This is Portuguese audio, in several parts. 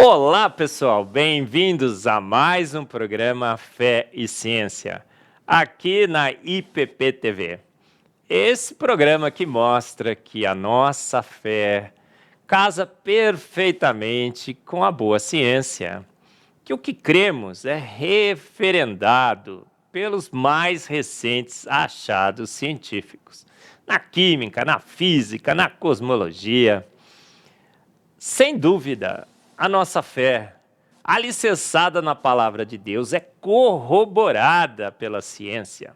Olá, pessoal, bem-vindos a mais um programa Fé e Ciência, aqui na IPP TV. Esse programa que mostra que a nossa fé casa perfeitamente com a boa ciência, que o que cremos é referendado pelos mais recentes achados científicos, na química, na física, na cosmologia. Sem dúvida, a nossa fé, alicerçada na palavra de Deus, é corroborada pela ciência.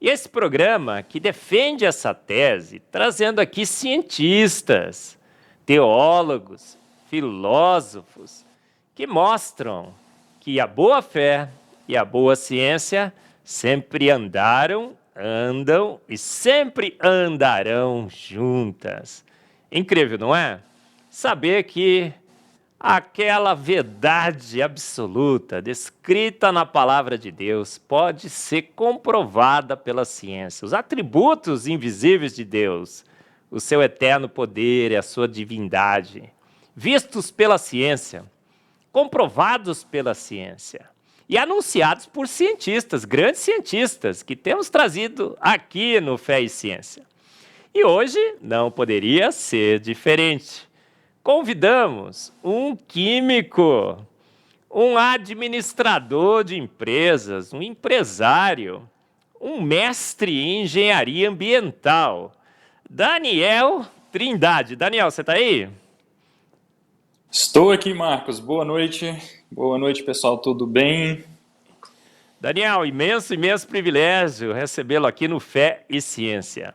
E esse programa que defende essa tese, trazendo aqui cientistas, teólogos, filósofos, que mostram que a boa fé e a boa ciência sempre andaram, andam e sempre andarão juntas. Incrível, não é? Saber que aquela verdade absoluta descrita na palavra de Deus pode ser comprovada pela ciência. Os atributos invisíveis de Deus, o seu eterno poder e a sua divindade, vistos pela ciência, comprovados pela ciência e anunciados por cientistas, grandes cientistas, que temos trazido aqui no Fé e Ciência. E hoje não poderia ser diferente. Convidamos um químico, um administrador de empresas, um empresário, um mestre em engenharia ambiental, Daniel Trindade. Daniel, você está aí? Estou aqui, Marcos. Boa noite. Boa noite, pessoal. Tudo bem? Daniel, imenso privilégio recebê-lo aqui no Fé e Ciência.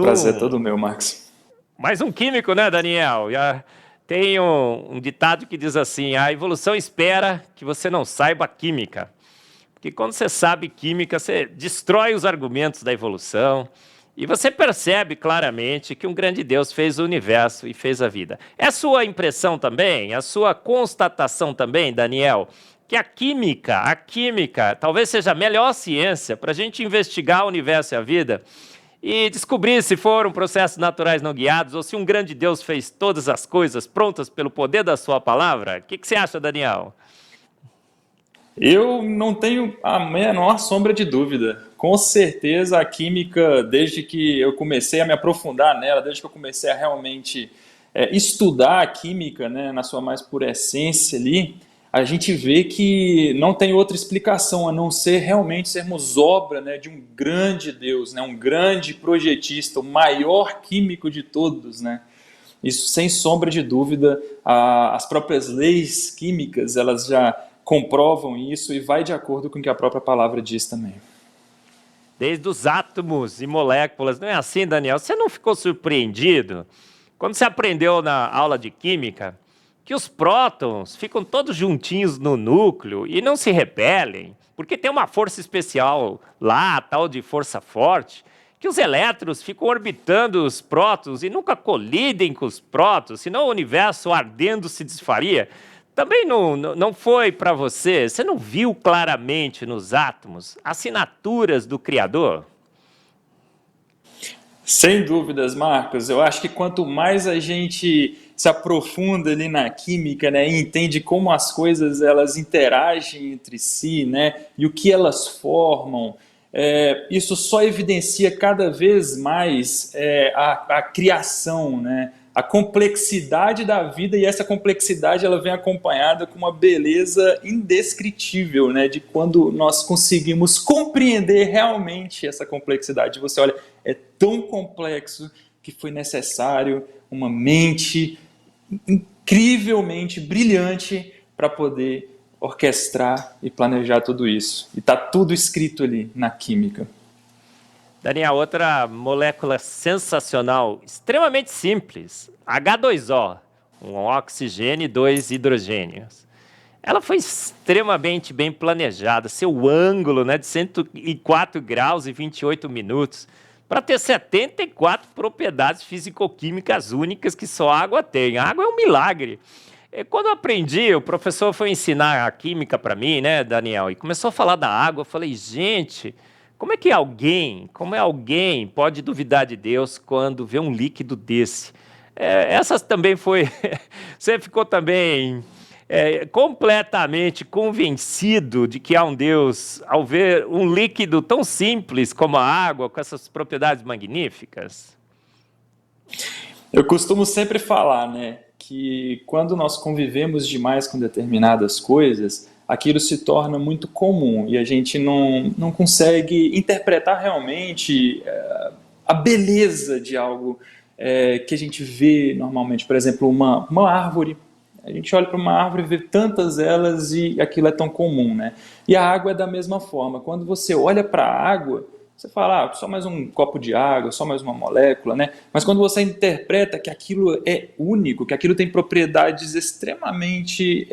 Prazer é todo meu, Marcos. Mais um químico, né, Daniel? Tem um ditado que diz assim: a evolução espera que você não saiba química. Porque quando você sabe química, você destrói os argumentos da evolução e você percebe claramente que um grande Deus fez o universo e fez a vida. É sua impressão também, a sua constatação também, Daniel, que a química talvez seja a melhor ciência para a gente investigar o universo e a vida e descobrir se foram processos naturais não guiados ou se um grande Deus fez todas as coisas prontas pelo poder da sua palavra? O que você acha, Daniel? Eu não tenho a menor sombra de dúvida. Com certeza a química, desde que eu comecei a me aprofundar nela, desde que eu comecei a realmente estudar a química, né, na sua mais pura essência ali, a gente vê que não tem outra explicação a não ser realmente sermos obra, né, de um grande Deus, né, um grande projetista, o maior químico de todos, né? Isso, sem sombra de dúvida, as próprias leis químicas, elas já comprovam isso e vai de acordo com o que a própria palavra diz também. Desde os átomos e moléculas, não é assim, Daniel? Você não ficou surpreendido quando você aprendeu na aula de química que os prótons ficam todos juntinhos no núcleo e não se repelem, porque tem uma força especial lá, tal de força forte, que os elétrons ficam orbitando os prótons e nunca colidem com os prótons, senão o universo ardendo se desfaria? Também não foi para você? Você não viu claramente nos átomos assinaturas do Criador? Sem dúvidas, Marcos. Eu acho que quanto mais a gente se aprofunda ali na química, né, e entende como as coisas elas interagem entre si, né, e o que elas formam, isso só evidencia cada vez mais a criação, né, a complexidade da vida, e essa complexidade ela vem acompanhada com uma beleza indescritível, né, de quando nós conseguimos compreender realmente essa complexidade. Você olha, é tão complexo que foi necessário uma mente incrivelmente brilhante para poder orquestrar e planejar tudo isso. E está tudo escrito ali na química. Daniel, outra molécula sensacional, extremamente simples, H2O, um oxigênio e dois hidrogênios. Ela foi extremamente bem planejada, seu ângulo, né, de 104 graus e 28 minutos, para ter 74 propriedades físico-químicas únicas que só a água tem. A água é um milagre. Quando eu aprendi, o professor foi ensinar a química para mim, né, Daniel, e começou a falar da água. Eu falei, gente, como é alguém pode duvidar de Deus quando vê um líquido desse? Essas também foi... Você ficou também completamente convencido de que há um Deus ao ver um líquido tão simples como a água, com essas propriedades magníficas? Eu costumo sempre falar, né, que quando nós convivemos demais com determinadas coisas, aquilo se torna muito comum e a gente não consegue interpretar realmente a beleza de algo que a gente vê normalmente. Por exemplo, uma árvore. A gente olha para uma árvore e vê tantas elas e aquilo é tão comum, né? E a água é da mesma forma. Quando você olha para a água, você fala, só mais um copo de água, só mais uma molécula, né? Mas quando você interpreta que aquilo é único, que aquilo tem propriedades extremamente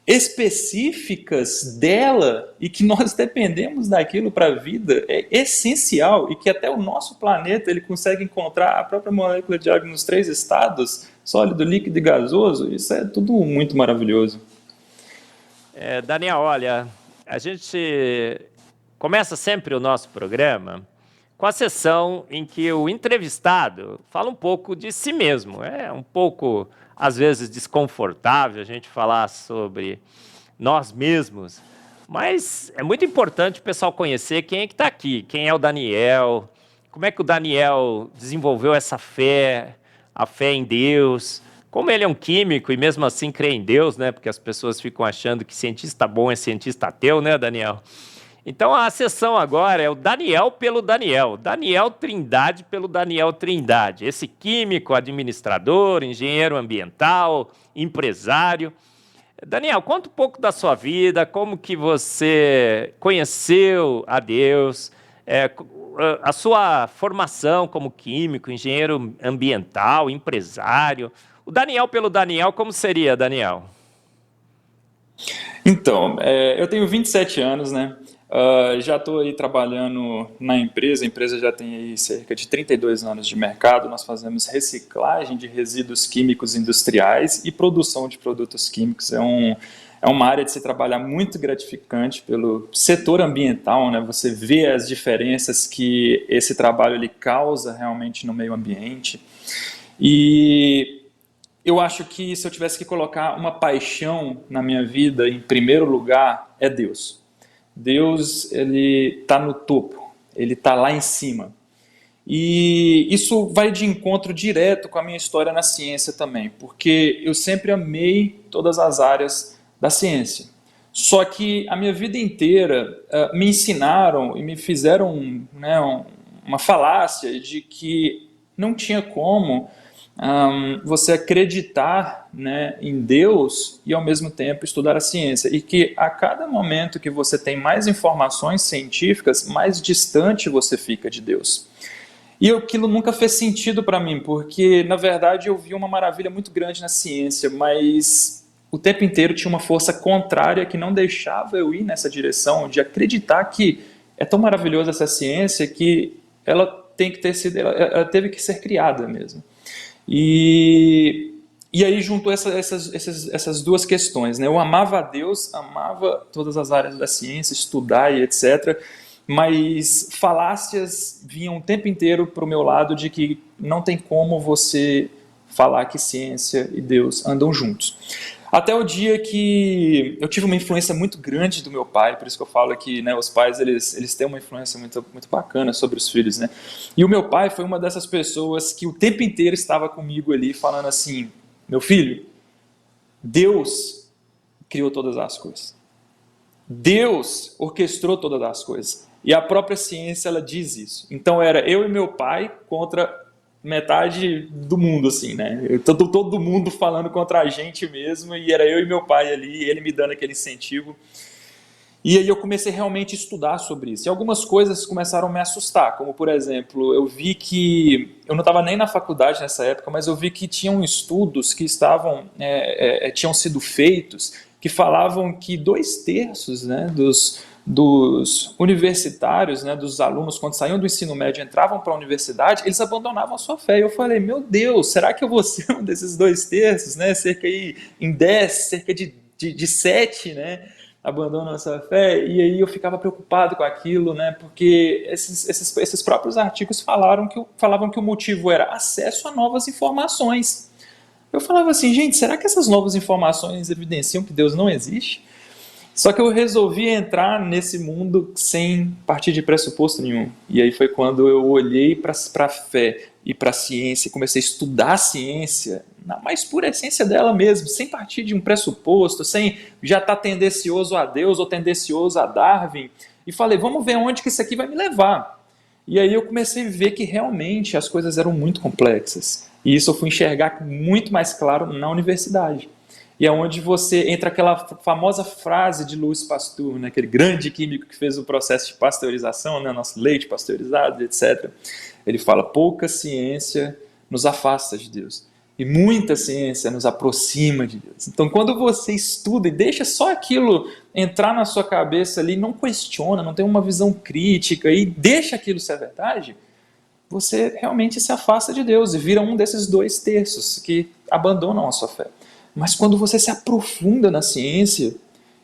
específicas dela e que nós dependemos daquilo para a vida, é essencial e que até o nosso planeta ele consegue encontrar a própria molécula de água nos 3 estados, sólido, líquido e gasoso, isso é tudo muito maravilhoso. Daniel, olha, a gente começa sempre o nosso programa com a sessão em que o entrevistado fala um pouco de si mesmo. É um pouco, às vezes, desconfortável a gente falar sobre nós mesmos, mas é muito importante o pessoal conhecer quem é que está aqui, quem é o Daniel, como é que o Daniel desenvolveu essa fé, a fé em Deus, como ele é um químico e mesmo assim crê em Deus, né? Porque as pessoas ficam achando que cientista bom é cientista ateu, né, Daniel? Então a sessão agora é o Daniel pelo Daniel, Daniel Trindade pelo Daniel Trindade, esse químico, administrador, engenheiro ambiental, empresário. Daniel, conta um pouco da sua vida, como que você conheceu a Deus, a sua formação como químico, engenheiro ambiental, empresário. O Daniel pelo Daniel, como seria, Daniel? Então, eu tenho 27 anos, né? Já estou aí trabalhando na empresa, a empresa já tem aí cerca de 32 anos de mercado, nós fazemos reciclagem de resíduos químicos industriais e produção de produtos químicos. É uma área de se trabalhar muito gratificante pelo setor ambiental, né? Você vê as diferenças que esse trabalho ele causa realmente no meio ambiente. E eu acho que se eu tivesse que colocar uma paixão na minha vida, em primeiro lugar, é Deus. Deus, ele está no topo, ele está lá em cima. E isso vai de encontro direto com a minha história na ciência também, porque eu sempre amei todas as áreas da ciência. Só que a minha vida inteira me ensinaram e me fizeram uma falácia de que não tinha como você acreditar, né, em Deus e ao mesmo tempo estudar a ciência, e que a cada momento que você tem mais informações científicas, mais distante você fica de Deus. E aquilo nunca fez sentido para mim, porque na verdade eu vi uma maravilha muito grande na ciência, mas o tempo inteiro tinha uma força contrária que não deixava eu ir nessa direção de acreditar que é tão maravilhosa essa ciência que ela tem que ter sido, ela teve que ser criada mesmo. E aí juntou essas duas questões, né? Eu amava a Deus, amava todas as áreas da ciência, estudar e etc., mas falácias vinham o tempo inteiro para o meu lado de que não tem como você falar que ciência e Deus andam juntos. Até o dia que eu tive uma influência muito grande do meu pai, por isso que eu falo que, né, os pais eles têm uma influência muito, muito bacana sobre os filhos, né? E o meu pai foi uma dessas pessoas que o tempo inteiro estava comigo ali falando assim: meu filho, Deus criou todas as coisas. Deus orquestrou todas as coisas. E a própria ciência ela diz isso. Então era eu e meu pai contra metade do mundo, assim, né? Todo mundo falando contra a gente mesmo, e era eu e meu pai ali, ele me dando aquele incentivo. E aí eu comecei realmente a estudar sobre isso. E algumas coisas começaram a me assustar, como por exemplo, eu vi que, eu não estava nem na faculdade nessa época, mas eu vi que tinham estudos que tinham sido feitos, que falavam que 2/3, né, dos universitários, né, dos alunos, quando saíam do ensino médio e entravam para a universidade, eles abandonavam a sua fé. E eu falei, meu Deus, será que eu vou ser um desses 2/3, né? Cerca aí, em 10, cerca de 7, né? abandonam a sua fé, e aí eu ficava preocupado com aquilo, né? Porque esses próprios artigos falavam que o motivo era acesso a novas informações. Eu falava assim, gente, será que essas novas informações evidenciam que Deus não existe? Só que eu resolvi entrar nesse mundo sem partir de pressuposto nenhum. E aí foi quando eu olhei para a fé e para a ciência, comecei a estudar a ciência, na mais pura essência dela mesmo, sem partir de um pressuposto, sem já estar tendencioso a Deus ou tendencioso a Darwin. E falei, vamos ver onde que isso aqui vai me levar. E aí eu comecei a ver que realmente as coisas eram muito complexas. E isso eu fui enxergar muito mais claro na universidade. E é onde você entra aquela famosa frase de Louis Pasteur, né, aquele grande químico que fez o processo de pasteurização, né, nosso leite pasteurizado, etc. Ele fala, pouca ciência nos afasta de Deus e muita ciência nos aproxima de Deus. Então, quando você estuda e deixa só aquilo entrar na sua cabeça ali, não questiona, não tem uma visão crítica e deixa aquilo ser verdade, você realmente se afasta de Deus e vira um desses 2/3 que abandonam a sua fé. Mas quando você se aprofunda na ciência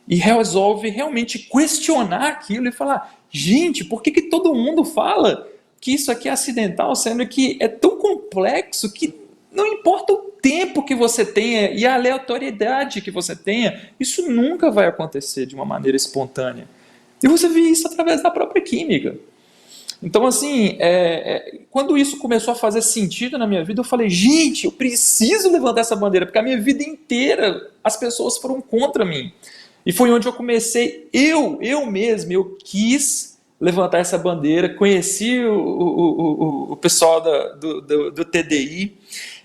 e resolve realmente questionar aquilo e falar, gente, por que todo mundo fala que isso aqui é acidental, sendo que é tão complexo que não importa o tempo que você tenha e a aleatoriedade que você tenha, isso nunca vai acontecer de uma maneira espontânea. E você vê isso através da própria química. Então, assim, quando isso começou a fazer sentido na minha vida, eu falei, gente, eu preciso levantar essa bandeira, porque a minha vida inteira as pessoas foram contra mim. E foi onde eu comecei, eu mesmo, eu quis levantar essa bandeira, conheci o pessoal do TDI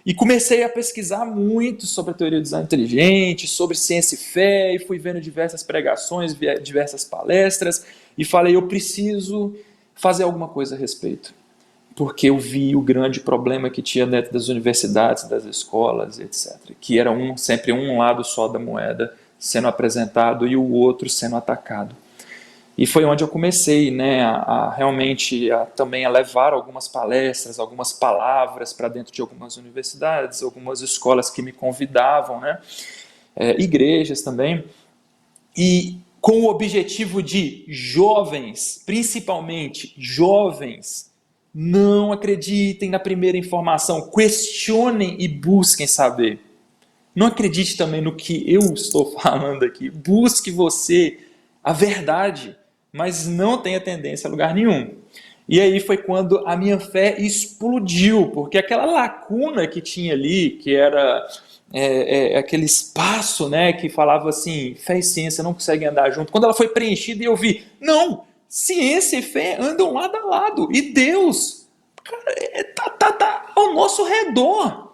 e comecei a pesquisar muito sobre a teoria do design inteligente, sobre ciência e fé, e fui vendo diversas pregações, diversas palestras, e falei, eu preciso fazer alguma coisa a respeito, porque eu vi o grande problema que tinha dentro das universidades, das escolas, etc., que era sempre um lado só da moeda sendo apresentado e o outro sendo atacado. E foi onde eu comecei, né, também a levar algumas palestras, algumas palavras para dentro de algumas universidades, algumas escolas que me convidavam, né, igrejas também, e com o objetivo de jovens, principalmente jovens, não acreditem na primeira informação, questionem e busquem saber. Não acredite também no que eu estou falando aqui, busque você a verdade, mas não tenha tendência a lugar nenhum. E aí foi quando a minha fé explodiu, porque aquela lacuna que tinha ali, que era aquele espaço, né, que falava assim, fé e ciência não conseguem andar junto, quando ela foi preenchida e eu vi, não, ciência e fé andam lado a lado, e Deus, cara, tá ao nosso redor.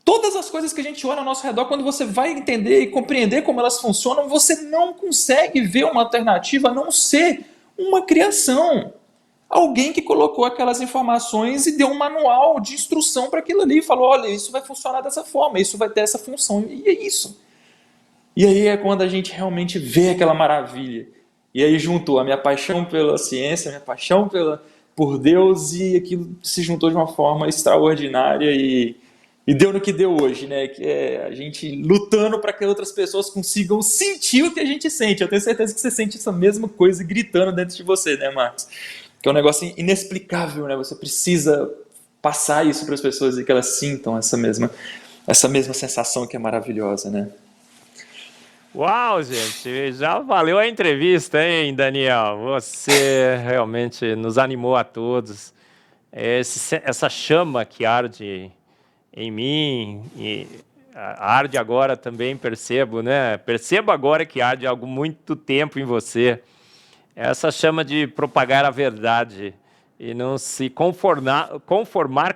Todas as coisas que a gente olha ao nosso redor, quando você vai entender e compreender como elas funcionam, você não consegue ver uma alternativa a não ser uma criação. Alguém que colocou aquelas informações e deu um manual de instrução para aquilo ali e falou, olha, isso vai funcionar dessa forma, isso vai ter essa função, e é isso. E aí é quando a gente realmente vê aquela maravilha. E aí juntou a minha paixão pela ciência, a minha paixão por Deus, e aquilo se juntou de uma forma extraordinária e deu no que deu hoje, né? Que é a gente lutando para que outras pessoas consigam sentir o que a gente sente. Eu tenho certeza que você sente essa mesma coisa gritando dentro de você, né, Marcos? Que é um negócio inexplicável, né? Você precisa passar isso para as pessoas e que elas sintam essa mesma sensação que é maravilhosa, né? Uau, gente, já valeu a entrevista, hein, Daniel? Você realmente nos animou a todos. Essa chama que arde em mim, e arde agora também, percebo, né? Percebo agora que arde há muito tempo em você. Essa chama de propagar a verdade e não se conformar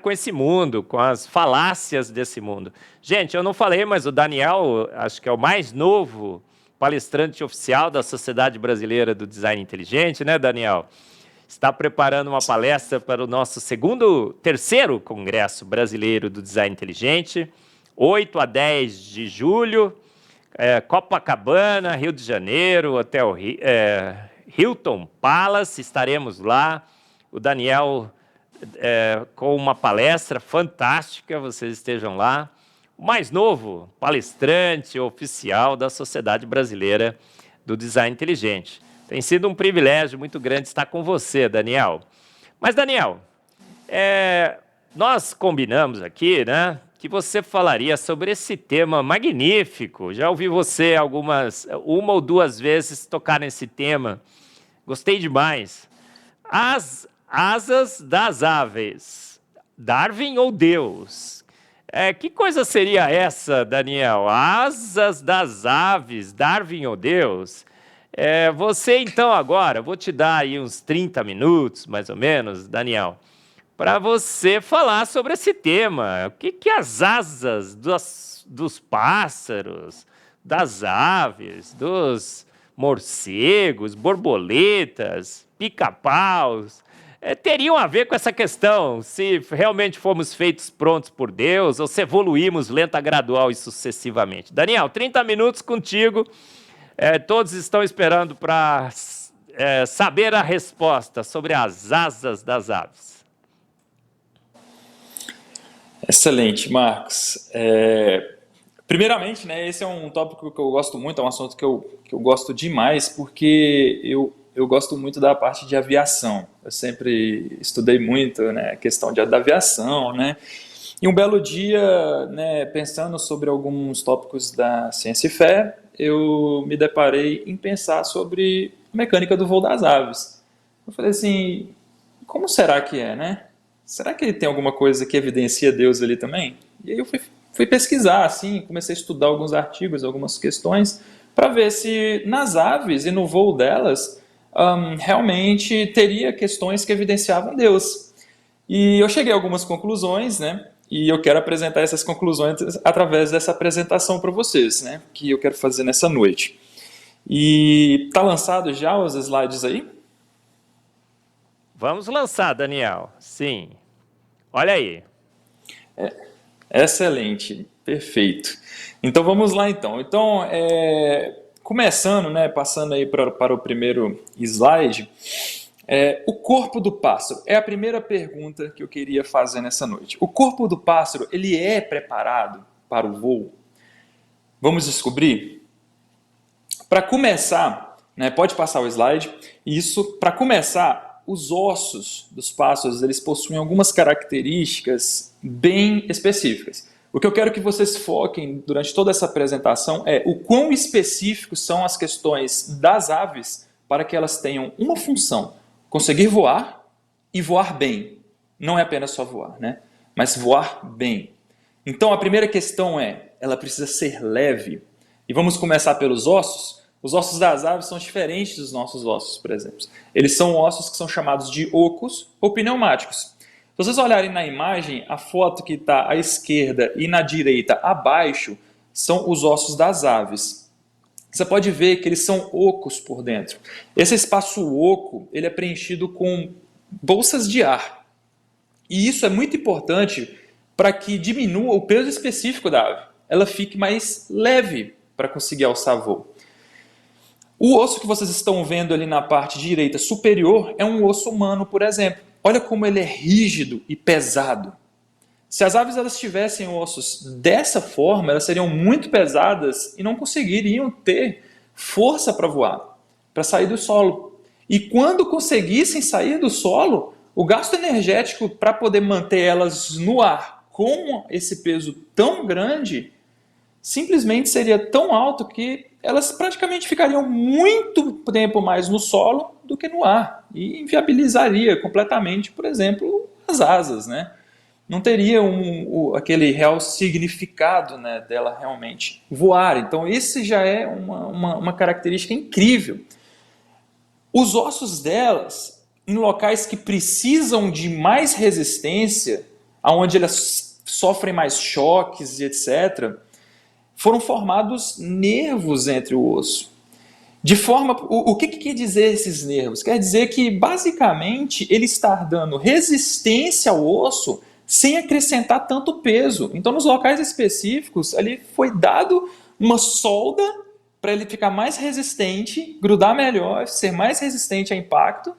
com esse mundo, com as falácias desse mundo. Gente, eu não falei, mas o Daniel, acho que é o mais novo palestrante oficial da Sociedade Brasileira do Design Inteligente, né, Daniel? Está preparando uma palestra para o nosso terceiro Congresso Brasileiro do Design Inteligente, 8 a 10 de julho, Copacabana, Rio de Janeiro, Hotel Hilton Palace, estaremos lá. O Daniel com uma palestra fantástica, vocês estejam lá. O mais novo palestrante oficial da Sociedade Brasileira do design inteligente. Tem sido um privilégio muito grande estar com você, Daniel. Mas, Daniel, nós combinamos aqui, né, que você falaria sobre esse tema magnífico. Já ouvi você uma ou duas vezes tocar nesse tema. Gostei demais. As asas das aves. Darwin ou Deus? Que coisa seria essa, Daniel? Asas das aves, Darwin ou Deus? Você, então, agora, vou te dar aí uns 30 minutos, mais ou menos, Daniel, para você falar sobre esse tema. O que as asas dos pássaros, das aves, dos morcegos, borboletas, pica-paus, teriam a ver com essa questão, se realmente fomos feitos prontos por Deus ou se evoluímos lenta, gradual e sucessivamente. Daniel, 30 minutos contigo, todos estão esperando para saber a resposta sobre as asas das aves. Excelente, Marcos. Primeiramente, né, esse é um tópico que eu gosto muito, é um assunto que eu gosto demais, porque eu gosto muito da parte de aviação. Eu sempre estudei muito, né, a questão da aviação, né? E um belo dia, né, pensando sobre alguns tópicos da ciência e fé, eu me deparei em pensar sobre a mecânica do voo das aves. Eu falei assim, como será que é, né? Será que tem alguma coisa que evidencia Deus ali também? E aí eu fui pesquisar, assim, comecei a estudar alguns artigos, algumas questões, para ver se nas aves e no voo delas realmente teria questões que evidenciavam Deus. E eu cheguei a algumas conclusões, né? E eu quero apresentar essas conclusões através dessa apresentação para vocês, né? Que eu quero fazer nessa noite. E tá lançado já os slides aí? Vamos lançar, Daniel. Sim. Olha aí. Excelente, perfeito. Então vamos lá então. Então, começando, né, passando aí para o primeiro slide, o corpo do pássaro é a primeira pergunta que eu queria fazer nessa noite. O corpo do pássaro, ele é preparado para o voo? Vamos descobrir? Para começar, né, pode passar o slide. Isso, para começar, os ossos dos pássaros, eles possuem algumas características bem específicas. O que eu quero que vocês foquem durante toda essa apresentação é o quão específicos são as questões das aves para que elas tenham uma função: conseguir voar e voar bem. Não é apenas só voar, né? Mas voar bem. Então a primeira questão ela precisa ser leve. E vamos começar pelos ossos. Os ossos das aves são diferentes dos nossos ossos, por exemplo. Eles são ossos que são chamados de ocos ou pneumáticos. Se vocês olharem na imagem, a foto que está à esquerda e na direita abaixo são os ossos das aves. Você pode ver que eles são ocos por dentro. Esse espaço oco ele é preenchido com bolsas de ar. E isso é muito importante para que diminua o peso específico da ave. Ela fique mais leve para conseguir alçar voo. O osso que vocês estão vendo ali na parte direita superior é um osso humano, por exemplo. Olha como ele é rígido e pesado. Se as aves elas tivessem ossos dessa forma, elas seriam muito pesadas e não conseguiriam ter força para voar, para sair do solo. E quando conseguissem sair do solo, o gasto energético para poder manter elas no ar com esse peso tão grande, simplesmente seria tão alto que elas praticamente ficariam muito tempo mais no solo do que no ar. E inviabilizaria completamente, por exemplo, as asas, né? Não teria aquele real significado, né, dela realmente voar. Então, esse já é uma característica incrível. Os ossos delas, em locais que precisam de mais resistência, onde elas sofrem mais choques e etc., foram formados nervos entre o osso. De forma, o que quer dizer esses nervos? Quer dizer que, basicamente, ele está dando resistência ao osso sem acrescentar tanto peso. Então, nos locais específicos, ali foi dado uma solda para ele ficar mais resistente, grudar melhor, ser mais resistente a impacto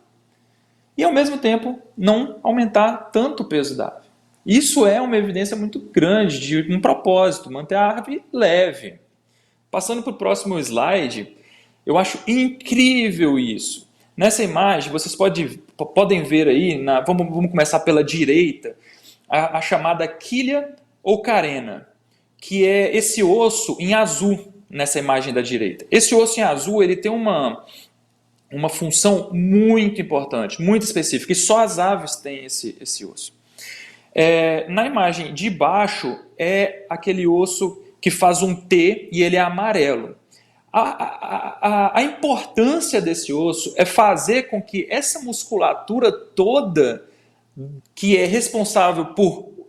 e, ao mesmo tempo, não aumentar tanto o peso da ave. Isso é uma evidência muito grande de um propósito, manter a ave leve. Passando para o próximo slide, Eu acho incrível isso. Nessa imagem, vocês podem ver aí, vamos começar pela direita, a chamada quilha ou carena, que é esse osso em azul nessa imagem da direita. Esse osso em azul ele tem uma função muito importante, muito específica, e só as aves têm esse osso. Na imagem de baixo é aquele osso que faz um T e ele é amarelo. A importância desse osso é fazer com que essa musculatura toda, que é responsável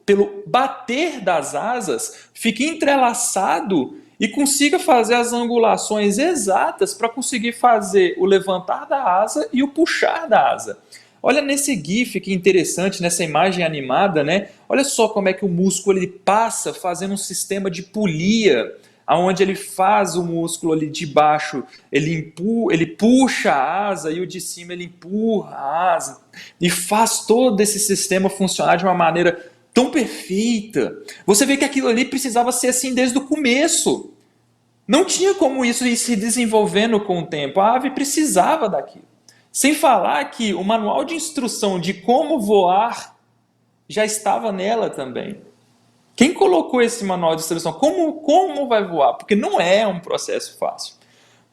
pelo bater das asas, fique entrelaçado e consiga fazer as angulações exatas para conseguir fazer o levantar da asa e o puxar da asa. Olha nesse GIF que interessante, nessa imagem animada, né? Olha só como é que o músculo ele passa fazendo um sistema de polia, onde ele faz o músculo ali de baixo, ele puxa a asa e o de cima ele empurra a asa e faz todo esse sistema funcionar de uma maneira tão perfeita. Você vê que aquilo ali precisava ser assim desde o começo. Não tinha como isso ir se desenvolvendo com o tempo. A ave precisava daquilo. Sem falar que o manual de instrução de como voar já estava nela também. Quem colocou esse manual de instrução? Como vai voar? Porque não é um processo fácil.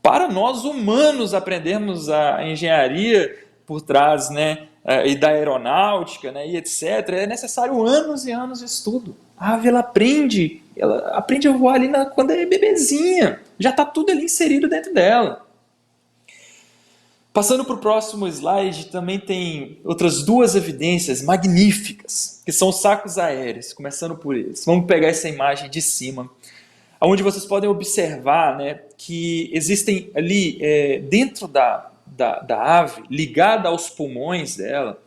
Para nós humanos aprendermos a engenharia por trás, né, e da aeronáutica, né, e etc., é necessário anos e anos de estudo. A ave ela aprende a voar ali quando é bebezinha. Já está tudo ali inserido dentro dela. Passando para o próximo slide, também tem outras duas evidências magníficas, que são os sacos aéreos, começando por eles. Vamos pegar essa imagem de cima, onde vocês podem observar, né, que existem ali, dentro da ave, ligada aos pulmões dela,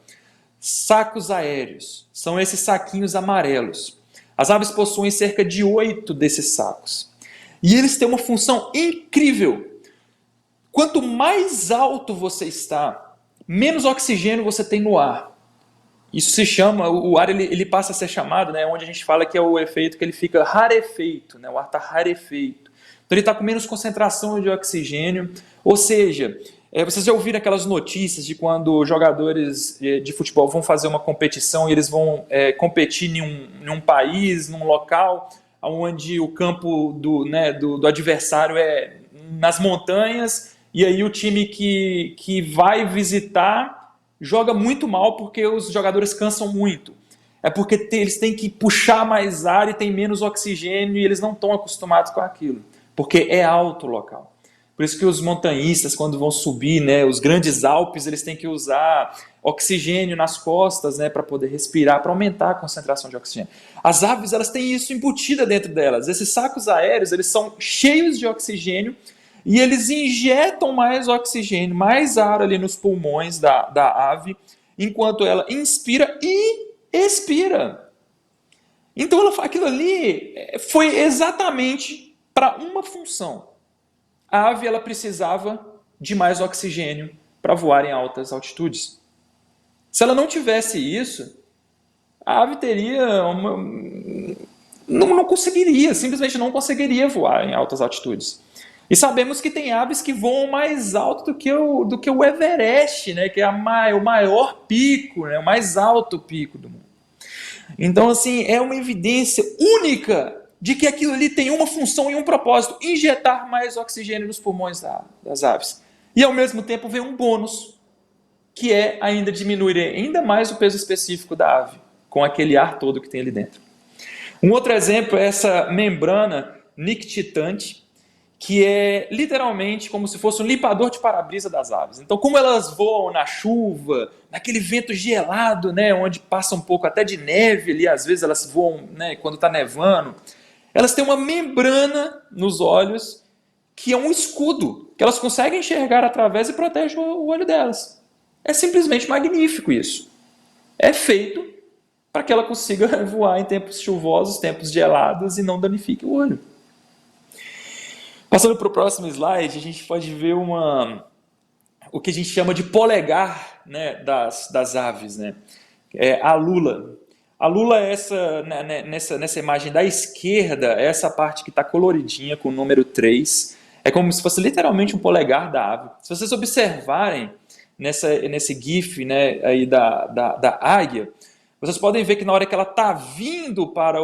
sacos aéreos. São esses saquinhos amarelos. As aves possuem cerca de 8 desses sacos. E eles têm uma função incrível. Quanto mais alto você está, menos oxigênio você tem no ar. Isso se chama, o ar ele passa a ser chamado, né, onde a gente fala que é o efeito que ele fica rarefeito, né, o ar está rarefeito. Então ele está com menos concentração de oxigênio, ou seja, vocês já ouviram aquelas notícias de quando jogadores de futebol vão fazer uma competição e eles vão competir em um país, num local, onde o campo do adversário é nas montanhas, e aí o time que vai visitar joga muito mal porque os jogadores cansam muito. É porque eles têm que puxar mais ar e tem menos oxigênio e eles não estão acostumados com aquilo, porque é alto o local. Por isso que os montanhistas, quando vão subir, né, os grandes Alpes, eles têm que usar oxigênio nas costas, né, para poder respirar, para aumentar a concentração de oxigênio. As aves elas têm isso embutida dentro delas. Esses sacos aéreos eles são cheios de oxigênio e eles injetam mais oxigênio, mais ar ali nos pulmões da ave, enquanto ela inspira e expira. Então aquilo ali foi exatamente para uma função. A ave ela precisava de mais oxigênio para voar em altas altitudes. Se ela não tivesse isso, a ave teria não conseguiria, simplesmente não conseguiria voar em altas altitudes. E sabemos que tem aves que voam mais alto do que o Everest, né, que é o maior pico, né, o mais alto pico do mundo. Então, assim, é uma evidência única de que aquilo ali tem uma função e um propósito, injetar mais oxigênio nos pulmões das aves. E ao mesmo tempo vem um bônus, que é ainda diminuir ainda mais o peso específico da ave, com aquele ar todo que tem ali dentro. Um outro exemplo é essa membrana nictitante, que é literalmente como se fosse um limpador de para-brisa das aves. Então, como elas voam na chuva, naquele vento gelado, né, onde passa um pouco até de neve ali, às vezes elas voam, né, quando está nevando, elas têm uma membrana nos olhos que é um escudo, que elas conseguem enxergar através e protege o olho delas. É simplesmente magnífico isso. É feito para que ela consiga voar em tempos chuvosos, tempos gelados e não danifique o olho. Passando para o próximo slide, a gente pode ver o que a gente chama de polegar, né, das aves, né? A lula. A lula é nessa imagem da esquerda, essa parte que está coloridinha com o número 3. É como se fosse literalmente um polegar da ave. Se vocês observarem nesse GIF, né, aí da águia, vocês podem ver que na hora que ela está vindo para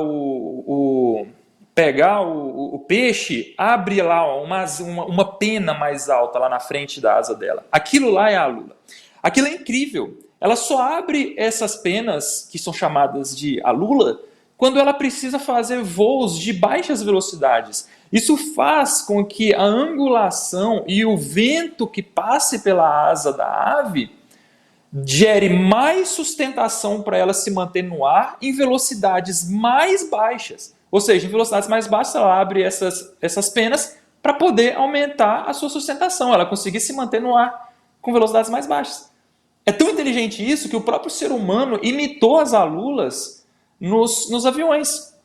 pegar o peixe, abre lá uma pena mais alta lá na frente da asa dela. Aquilo lá é a lula. Aquilo é incrível. Ela só abre essas penas, que são chamadas de alula, quando ela precisa fazer voos de baixas velocidades. Isso faz com que a angulação e o vento que passe pela asa da ave gere mais sustentação para ela se manter no ar em velocidades mais baixas. Ou seja, em velocidades mais baixas ela abre essas penas para poder aumentar a sua sustentação, ela conseguir se manter no ar com velocidades mais baixas. É tão inteligente isso que o próprio ser humano imitou as alulas nos aviões.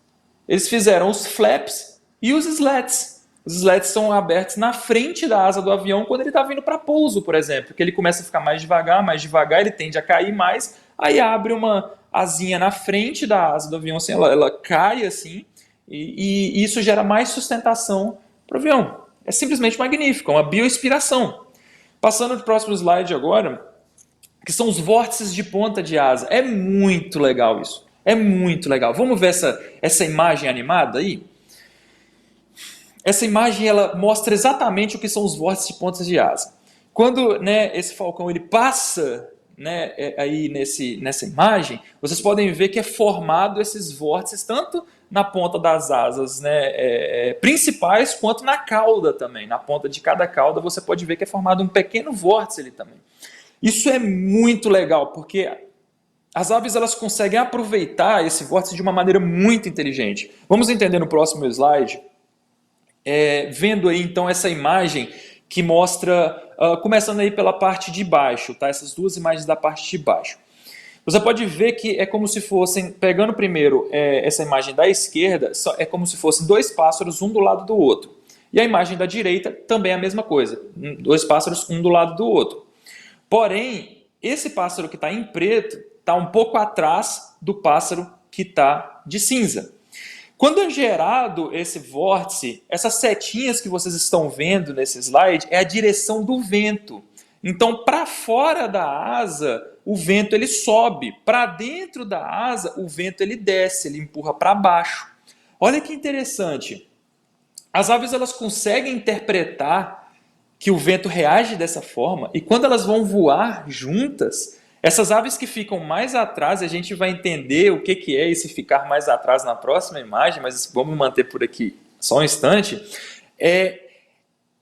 Eles fizeram os flaps e os slats. Os slats são abertos na frente da asa do avião quando ele está vindo para pouso, por exemplo, que ele começa a ficar mais devagar, ele tende a cair mais, aí abre uma asinha na frente da asa do avião, assim, ela cai assim, e isso gera mais sustentação para o avião. É simplesmente magnífico, é uma bioinspiração. Passando para o próximo slide agora, que são os vórtices de ponta de asa. É muito legal isso. É muito legal. Vamos ver essa imagem animada aí? Essa imagem ela mostra exatamente o que são os vórtices de pontas de asa. Quando, né, esse falcão ele passa, né, aí nessa imagem, vocês podem ver que é formado esses vórtices tanto na ponta das asas, né, principais quanto na cauda também. Na ponta de cada cauda você pode ver que é formado um pequeno vórtice ali também. Isso é muito legal, porque as aves elas conseguem aproveitar esse vórtice de uma maneira muito inteligente. Vamos entender no próximo slide, vendo aí então essa imagem que mostra, começando aí pela parte de baixo, tá? Essas duas imagens da parte de baixo. Você pode ver que é como se fossem, pegando primeiro essa imagem da esquerda, é como se fossem dois pássaros um do lado do outro. E a imagem da direita também é a mesma coisa, dois pássaros um do lado do outro. Porém, esse pássaro que está em preto está um pouco atrás do pássaro que está de cinza. Quando é gerado esse vórtice, essas setinhas que vocês estão vendo nesse slide é a direção do vento. Então, para fora da asa, o vento ele sobe. Para dentro da asa, o vento ele desce, ele empurra para baixo. Olha que interessante. As aves elas conseguem interpretar que o vento reage dessa forma, e quando elas vão voar juntas, essas aves que ficam mais atrás, a gente vai entender o que é esse ficar mais atrás na próxima imagem, mas vamos manter por aqui só um instante,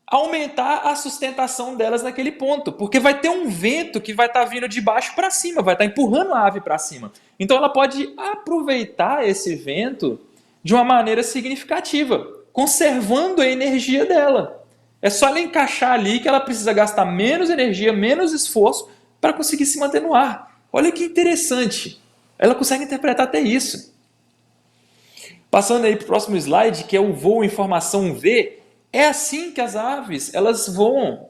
aumentar a sustentação delas naquele ponto, porque vai ter um vento que vai estar vindo de baixo para cima, vai estar empurrando a ave para cima. Então ela pode aproveitar esse vento de uma maneira significativa, conservando a energia dela. É só ela encaixar ali que ela precisa gastar menos energia, menos esforço para conseguir se manter no ar. Olha que interessante. Ela consegue interpretar até isso. Passando aí para o próximo slide, que é o voo em formação V, é assim que as aves elas voam,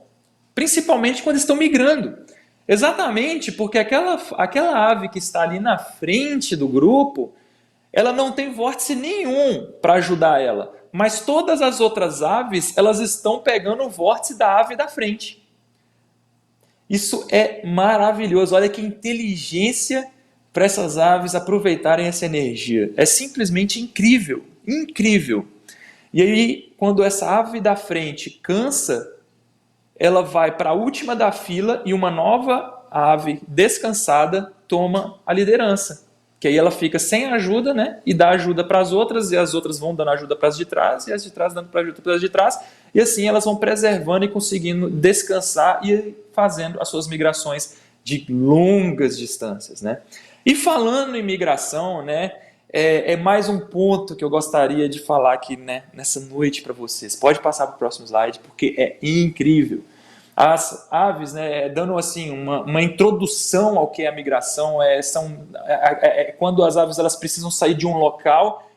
principalmente quando estão migrando. Exatamente porque aquela ave que está ali na frente do grupo, ela não tem vórtice nenhum para ajudar ela. Mas todas as outras aves, elas estão pegando o vórtice da ave da frente. Isso é maravilhoso. Olha que inteligência para essas aves aproveitarem essa energia. É simplesmente incrível, incrível. E aí, quando essa ave da frente cansa, ela vai para a última da fila e uma nova ave descansada toma a liderança. Que aí ela fica sem ajuda, né? E dá ajuda para as outras, e as outras vão dando ajuda para as de trás, e as de trás dando para ajuda para as de trás, e assim elas vão preservando e conseguindo descansar e fazendo as suas migrações de longas distâncias, né? E falando em migração, né? É mais um ponto que eu gostaria de falar aqui, né, nessa noite para vocês. Pode passar para o próximo slide, porque é incrível. As aves, né, dando assim uma introdução ao que é a migração, quando as aves elas precisam sair de um local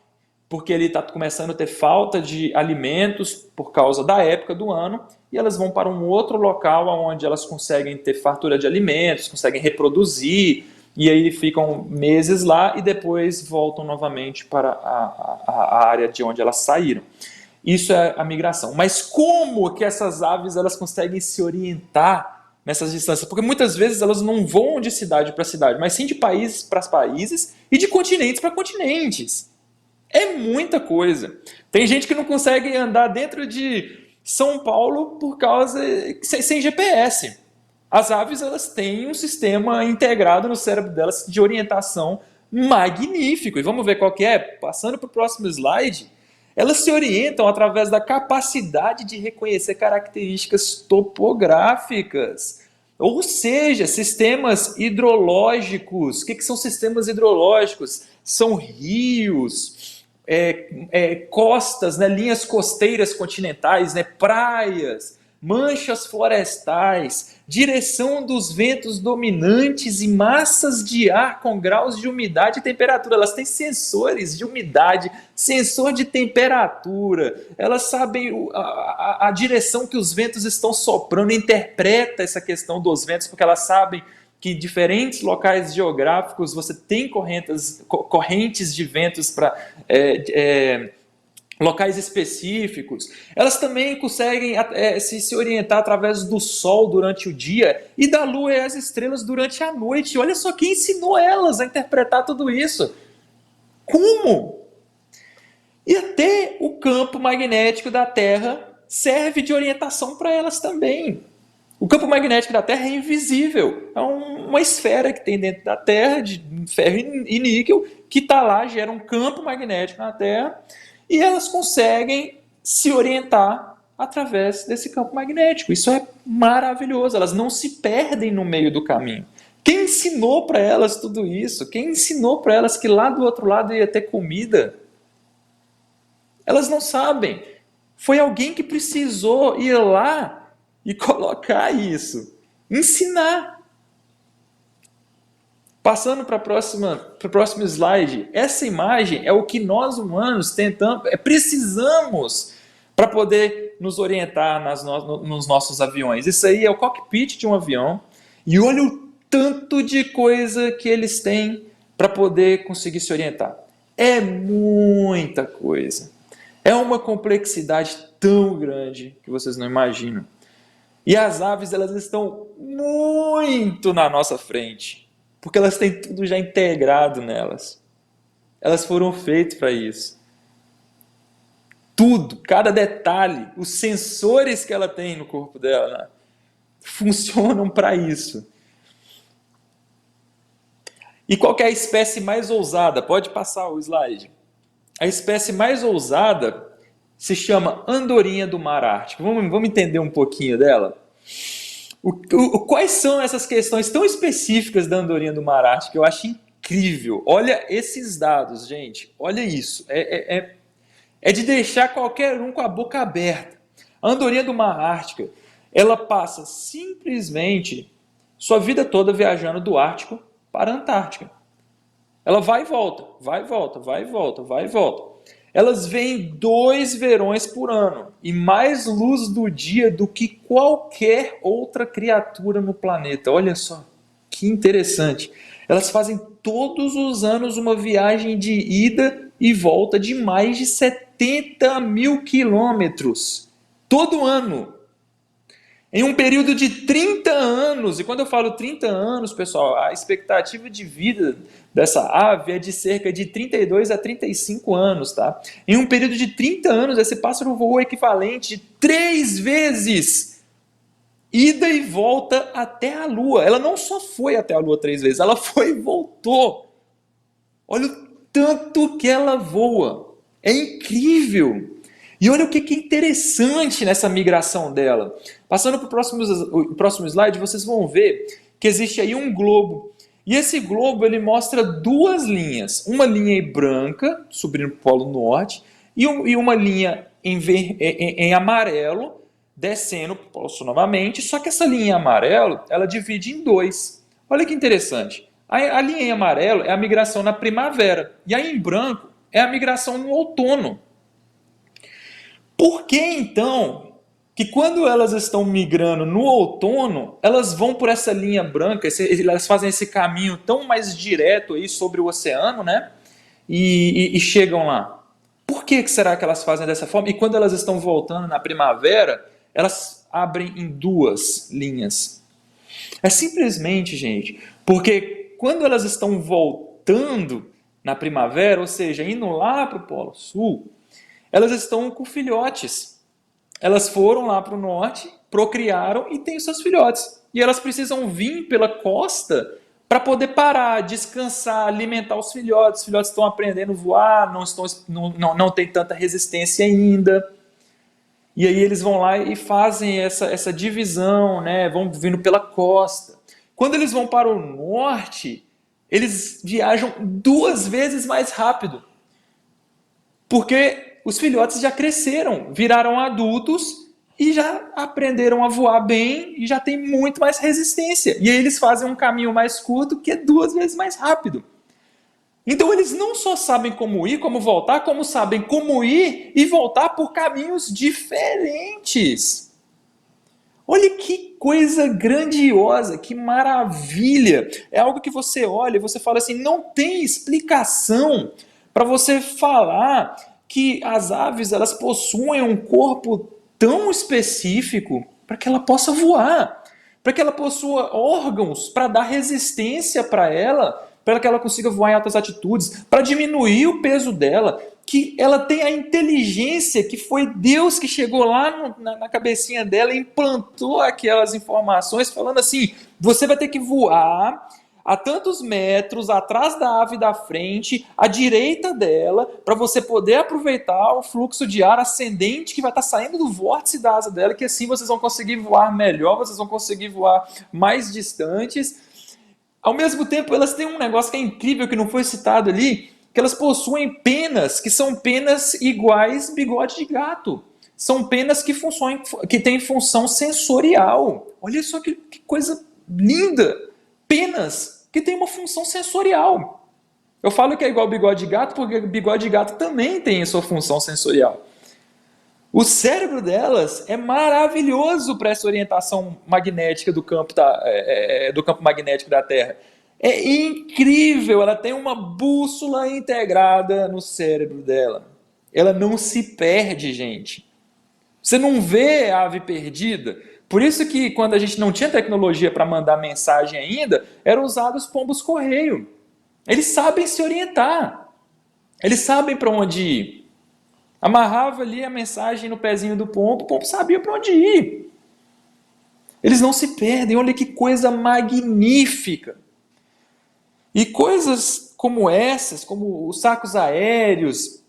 porque ele está começando a ter falta de alimentos por causa da época do ano, e elas vão para um outro local onde elas conseguem ter fartura de alimentos, conseguem reproduzir, e aí ficam meses lá e depois voltam novamente para a área de onde elas saíram. Isso é a migração. Mas como que essas aves elas conseguem se orientar nessas distâncias? Porque muitas vezes elas não voam de cidade para cidade, mas sim de países para países e de continentes para continentes. É muita coisa. Tem gente que não consegue andar dentro de São Paulo por causa sem GPS. As aves elas têm um sistema integrado no cérebro delas de orientação magnífico. E vamos ver qual que é? Passando para o próximo slide, elas se orientam através da capacidade de reconhecer características topográficas. Ou seja, sistemas hidrológicos. O que são sistemas hidrológicos? São rios, costas, né, linhas costeiras continentais, né, praias, manchas florestais, direção dos ventos dominantes e massas de ar com graus de umidade e temperatura. Elas têm sensores de umidade, sensor de temperatura, elas sabem a direção que os ventos estão soprando, interpreta essa questão dos ventos, porque elas sabem que em diferentes locais geográficos você tem correntes de ventos para locais específicos. Elas também conseguem se orientar através do sol durante o dia e da lua e as estrelas durante a noite. Olha só quem ensinou elas a interpretar tudo isso. Como? E até o campo magnético da Terra serve de orientação para elas também. O campo magnético da Terra é invisível. É uma esfera que tem dentro da Terra, de ferro e níquel, que está lá, gera um campo magnético na Terra, e elas conseguem se orientar através desse campo magnético. Isso é maravilhoso. Elas não se perdem no meio do caminho. Quem ensinou para elas tudo isso? Quem ensinou para elas que lá do outro lado ia ter comida? Elas não sabem. Foi alguém que precisou ir lá e colocar isso, ensinar. Passando para o próximo slide, essa imagem é o que nós humanos precisamos para poder nos orientar nos nossos aviões. Isso aí é o cockpit de um avião, e olha o tanto de coisa que eles têm para poder conseguir se orientar. É muita coisa. É uma complexidade tão grande que vocês não imaginam. E as aves, elas estão muito na nossa frente, porque elas têm tudo já integrado nelas. Elas foram feitas para isso. Tudo, cada detalhe, os sensores que ela tem no corpo dela, né, funcionam para isso. E qual que é a espécie mais ousada? Pode passar o slide. A espécie mais ousada se chama andorinha do mar Ártico. Vamos entender um pouquinho dela? Quais são essas questões tão específicas da andorinha do mar Ártico? Eu acho incrível. Olha esses dados, gente. Olha isso. É de deixar qualquer um com a boca aberta. A andorinha do mar Ártico, ela passa simplesmente sua vida toda viajando do Ártico para a Antártica. Ela vai e volta, vai e volta, vai e volta, vai e volta. Elas veem 2 verões por ano e mais luz do dia do que qualquer outra criatura no planeta. Olha só, que interessante. Elas fazem todos os anos uma viagem de ida e volta de mais de 70 mil quilômetros. Todo ano. Em um período de 30 anos, e quando eu falo 30 anos, pessoal, a expectativa de vida dessa ave é de cerca de 32 a 35 anos, tá? Em um período de 30 anos, esse pássaro voou o equivalente de 3 vezes ida e volta até a Lua. Ela não só foi até a Lua 3 vezes, ela foi e voltou. Olha o tanto que ela voa. É incrível. E olha o que é interessante nessa migração dela. Passando para o próximo slide, vocês vão ver que existe aí um globo. E esse globo ele mostra 2 linhas. Uma linha branca, subindo para o Polo Norte, e uma linha em amarelo, descendo para o Polo Sul novamente. Só que essa linha em amarelo, ela divide em 2. Olha que interessante. A linha em amarelo é a migração na primavera. E a em branco é a migração no outono. Por que, então, que quando elas estão migrando no outono, elas vão por essa linha branca, elas fazem esse caminho tão mais direto aí sobre o oceano, né? E chegam lá? Por que será que elas fazem dessa forma? E quando elas estão voltando na primavera, elas abrem em duas linhas. É simplesmente, gente, porque quando elas estão voltando na primavera, ou seja, indo lá para o Polo Sul, elas estão com filhotes. Elas foram lá para o norte, procriaram e têm os seus filhotes. E elas precisam vir pela costa para poder parar, descansar, alimentar os filhotes. Os filhotes estão aprendendo a voar, não tem tanta resistência ainda. E aí eles vão lá e fazem essa divisão, né? Vão vindo pela costa. Quando eles vão para o norte, eles viajam 2 vezes mais rápido. Porque os filhotes já cresceram, viraram adultos e já aprenderam a voar bem e já tem muito mais resistência. E aí eles fazem um caminho mais curto que é 2 vezes mais rápido. Então eles não só sabem como ir, como voltar, como sabem como ir e voltar por caminhos diferentes. Olha que coisa grandiosa, que maravilha. É algo que você olha e você fala assim, não tem explicação para você falar que as aves elas possuem um corpo tão específico para que ela possa voar, para que ela possua órgãos para dar resistência para que ela consiga voar em altas altitudes, para diminuir o peso dela, que ela tem a inteligência, que foi Deus que chegou lá na cabecinha dela e implantou aquelas informações, falando assim, você vai ter que voar a tantos metros atrás da ave da frente, à direita dela, para você poder aproveitar o fluxo de ar ascendente que vai estar saindo do vórtice da asa dela, que assim vocês vão conseguir voar melhor, vocês vão conseguir voar mais distantes. Ao mesmo tempo, elas têm um negócio que é incrível, que não foi citado ali, que elas possuem penas, que são penas iguais bigode de gato. São penas que têm função sensorial. Olha só que coisa linda! Penas que têm uma função sensorial. Eu falo que é igual bigode de gato, porque bigode de gato também tem a sua função sensorial. O cérebro delas é maravilhoso para essa orientação magnética do campo magnético da Terra. É incrível, ela tem uma bússola integrada no cérebro dela. Ela não se perde, gente. Você não vê a ave perdida. Por isso que quando a gente não tinha tecnologia para mandar mensagem ainda, eram usados pombos correio. Eles sabem se orientar. Eles sabem para onde ir. Amarrava ali a mensagem no pezinho do pombo, o pombo sabia para onde ir. Eles não se perdem, olha que coisa magnífica. E coisas como essas, como os sacos aéreos,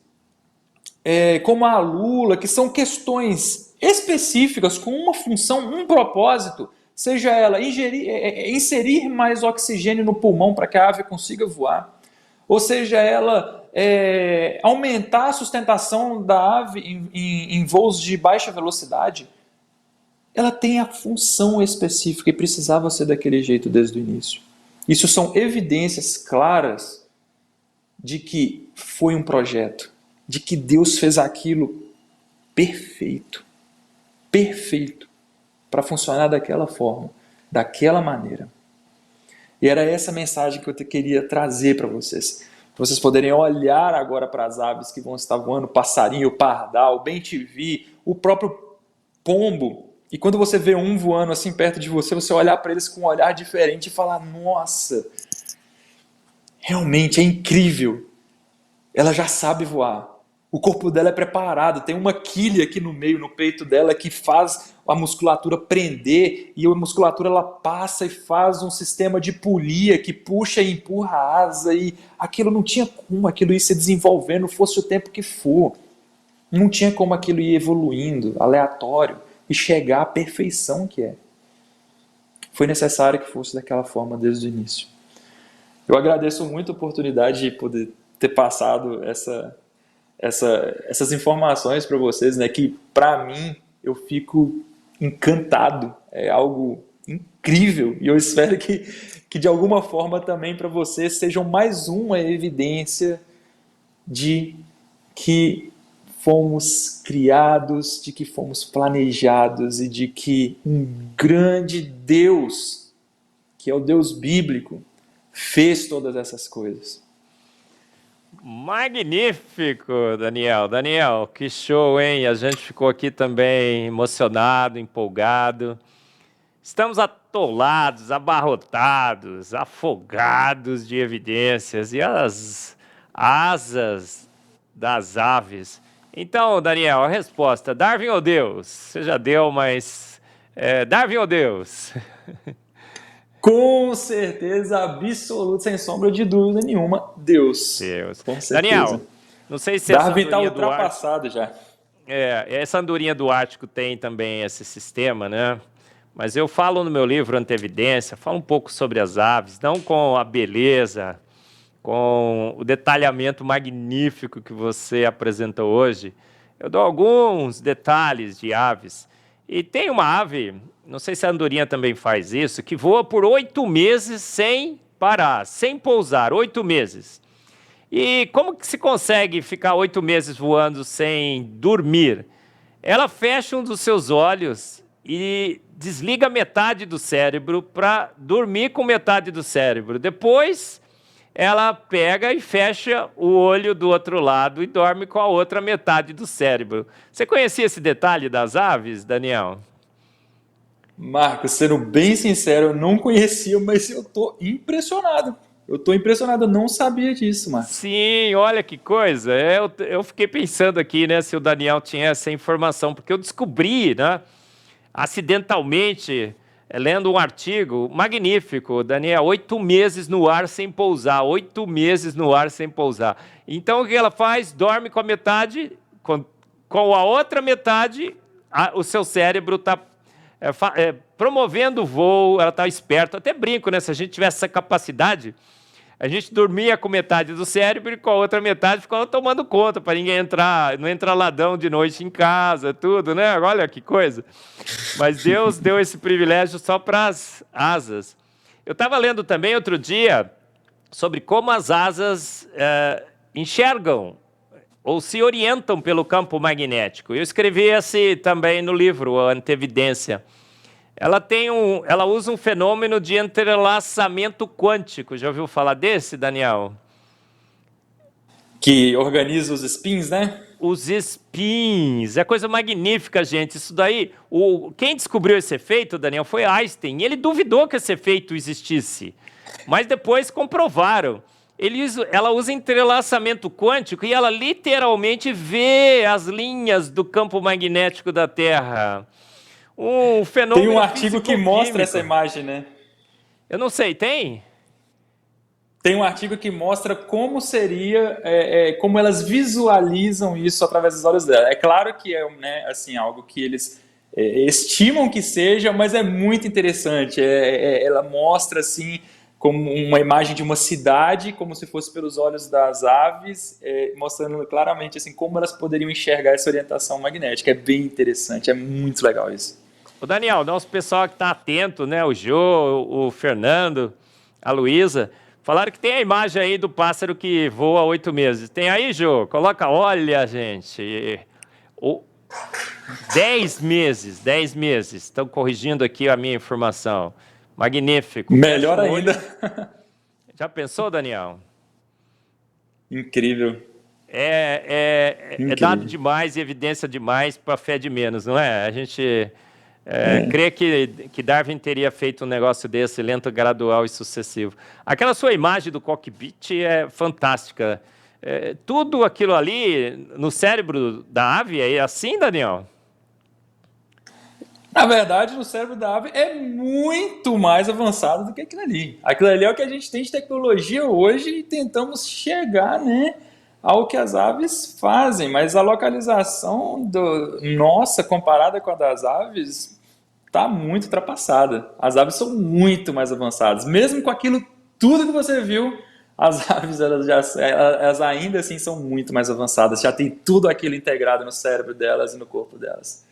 como a lula, que são questões específicas com uma função, um propósito, seja ela inserir mais oxigênio no pulmão para que a ave consiga voar, ou seja ela aumentar a sustentação da ave em voos de baixa velocidade, ela tem a função específica e precisava ser daquele jeito desde o início. Isso são evidências claras de que foi um projeto, de que Deus fez aquilo perfeito, para funcionar daquela forma, daquela maneira. E era essa mensagem que eu queria trazer para vocês poderem olhar agora para as aves que vão estar voando, passarinho, pardal, bem-te-vi, o próprio pombo. E quando você vê um voando assim perto de você, você olhar para eles com um olhar diferente e falar, nossa, realmente é incrível. Ela já sabe voar. O corpo dela é preparado, tem uma quilha aqui no meio, no peito dela, que faz a musculatura prender, e a musculatura ela passa e faz um sistema de polia que puxa e empurra a asa, e aquilo não tinha como aquilo ir se desenvolvendo, fosse o tempo que for. Não tinha como aquilo ir evoluindo, aleatório, e chegar à perfeição que é. Foi necessário que fosse daquela forma desde o início. Eu agradeço muito a oportunidade de poder ter passado essas informações para vocês, né, que para mim eu fico encantado, é algo incrível, e eu espero que de alguma forma também para vocês sejam mais uma evidência de que fomos criados, de que fomos planejados e de que um grande Deus, que é o Deus bíblico, fez todas essas coisas. Magnífico, Daniel. Daniel, que show, hein? A gente ficou aqui também emocionado, empolgado. Estamos atolados, abarrotados, afogados de evidências e as asas das aves. Então, Daniel, a resposta, Darwin ou Deus? Você já deu, mas Darwin ou Deus? Com certeza absoluta, sem sombra de dúvida nenhuma, Deus. Deus. Com certeza. Daniel, não sei se Darwin está ultrapassado já. Essa andorinha do Ártico tem também esse sistema, né? Mas eu falo no meu livro Antevidência, falo um pouco sobre as aves, não com a beleza, com o detalhamento magnífico que você apresentou hoje. Eu dou alguns detalhes de aves. E tem uma ave, não sei se a andorinha também faz isso, que voa por 8 meses sem parar, sem pousar, 8 meses. E como que se consegue ficar 8 meses voando sem dormir? Ela fecha um dos seus olhos e desliga metade do cérebro para dormir com metade do cérebro. Depois, ela pega e fecha o olho do outro lado e dorme com a outra metade do cérebro. Você conhecia esse detalhe das aves, Daniel? Marcos, sendo bem sincero, eu não conhecia, mas eu estou impressionado. Eu não sabia disso, Marcos. Sim, olha que coisa. Eu fiquei pensando aqui, né, se o Daniel tinha essa informação, porque eu descobri, né, acidentalmente, lendo um artigo magnífico, Daniel, 8 meses no ar sem pousar, 8 meses no ar sem pousar. Então, o que ela faz? Dorme com a metade, com a outra metade, o seu cérebro está promovendo o voo, ela está esperta. Até brinco, né? Se a gente tivesse essa capacidade, a gente dormia com metade do cérebro e com a outra metade ficava tomando conta para ninguém entrar, não entrar ladrão de noite em casa, tudo, né? Olha que coisa. Mas Deus deu esse privilégio só para as asas. Eu estava lendo também outro dia sobre como as asas enxergam ou se orientam pelo campo magnético. Eu escrevi esse também no livro, a Antevidência. Ela usa um fenômeno de entrelaçamento quântico. Já ouviu falar desse, Daniel? Que organiza os spins, né? Os spins. É coisa magnífica, gente. Isso daí, quem descobriu esse efeito, Daniel, foi Einstein. Ele duvidou que esse efeito existisse, mas depois comprovaram. Ela usa entrelaçamento quântico e ela literalmente vê as linhas do campo magnético da Terra. Um fenômeno. Tem um artigo que mostra essa imagem, né? Eu não sei, tem? Tem um artigo que mostra como seria, como elas visualizam isso através dos olhos dela. É claro que é, né, assim, algo que eles estimam que seja, mas é muito interessante. Ela mostra assim como uma imagem de uma cidade, como se fosse pelos olhos das aves, mostrando claramente assim como elas poderiam enxergar essa orientação magnética. É bem interessante, é muito legal isso. O Daniel, nosso pessoal que está atento, né? O Jô, o Fernando, a Luísa, falaram que tem a imagem aí do pássaro que voa 8 meses. Tem aí, Jô? Coloca, olha, gente. 10 meses. Estão corrigindo aqui a minha informação. Magnífico. Melhor ainda. Já pensou, Daniel? Incrível. É dado demais e evidência demais para fé de menos, não é? A gente crê que Darwin teria feito um negócio desse, lento, gradual e sucessivo. Aquela sua imagem do cockpit é fantástica. Tudo aquilo ali no cérebro da ave é assim, Daniel? Na verdade, no cérebro da ave é muito mais avançado do que aquilo ali. Aquilo ali é o que a gente tem de tecnologia hoje e tentamos chegar, né, ao que as aves fazem. Mas a localização nossa, comparada com a das aves, está muito ultrapassada. As aves são muito mais avançadas. Mesmo com aquilo tudo que você viu, as aves elas ainda assim são muito mais avançadas. Já tem tudo aquilo integrado no cérebro delas e no corpo delas.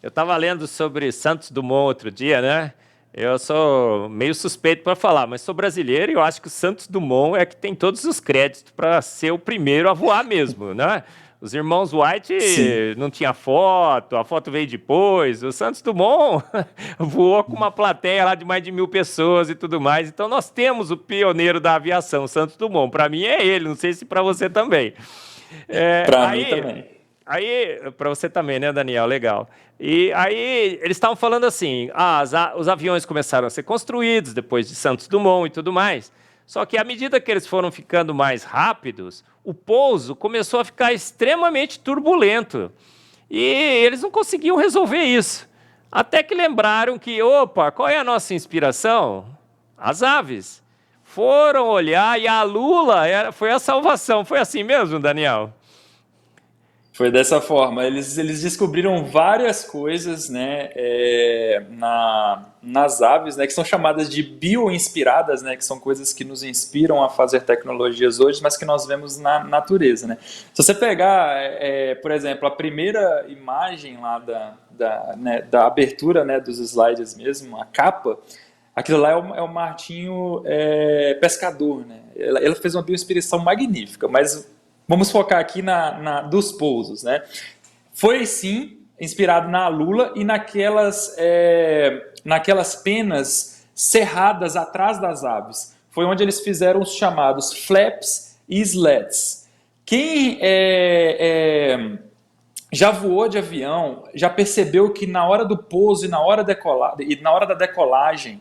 Eu estava lendo sobre Santos Dumont outro dia, né? Eu sou meio suspeito para falar, mas sou brasileiro e eu acho que o Santos Dumont é que tem todos os créditos para ser o primeiro a voar mesmo, né? Os irmãos White Sim. não tinha foto, a foto veio depois. O Santos Dumont voou com uma plateia lá de mais de 1.000 pessoas e tudo mais. Então nós temos o pioneiro da aviação, o Santos Dumont. Para mim é ele, não sei se para você também. É, Para mim aí, também. aí para você também, né, Daniel? Legal. E aí eles estavam falando assim, os aviões começaram a ser construídos depois de Santos Dumont e tudo mais. Só que à medida que eles foram ficando mais rápidos, o pouso começou a ficar extremamente turbulento. E eles não conseguiam resolver isso. Até que lembraram que, opa, qual é a nossa inspiração? As aves. Foram olhar e a Lula foi a salvação. Foi assim mesmo, Daniel? Foi dessa forma. Eles descobriram várias coisas, né, nas aves, né, que são chamadas de bioinspiradas, né, que são coisas que nos inspiram a fazer tecnologias hoje, mas que nós vemos na natureza, né. Se você pegar, por exemplo, a primeira imagem lá da abertura, né, dos slides mesmo, a capa, aquilo lá é o Martinho pescador, né. Ela fez uma bioinspiração magnífica, mas vamos focar aqui dos pousos, né? Foi sim inspirado na lula e naquelas penas cerradas atrás das aves. Foi onde eles fizeram os chamados flaps e slats. Quem já voou de avião já percebeu que na hora do pouso e na hora da decolagem,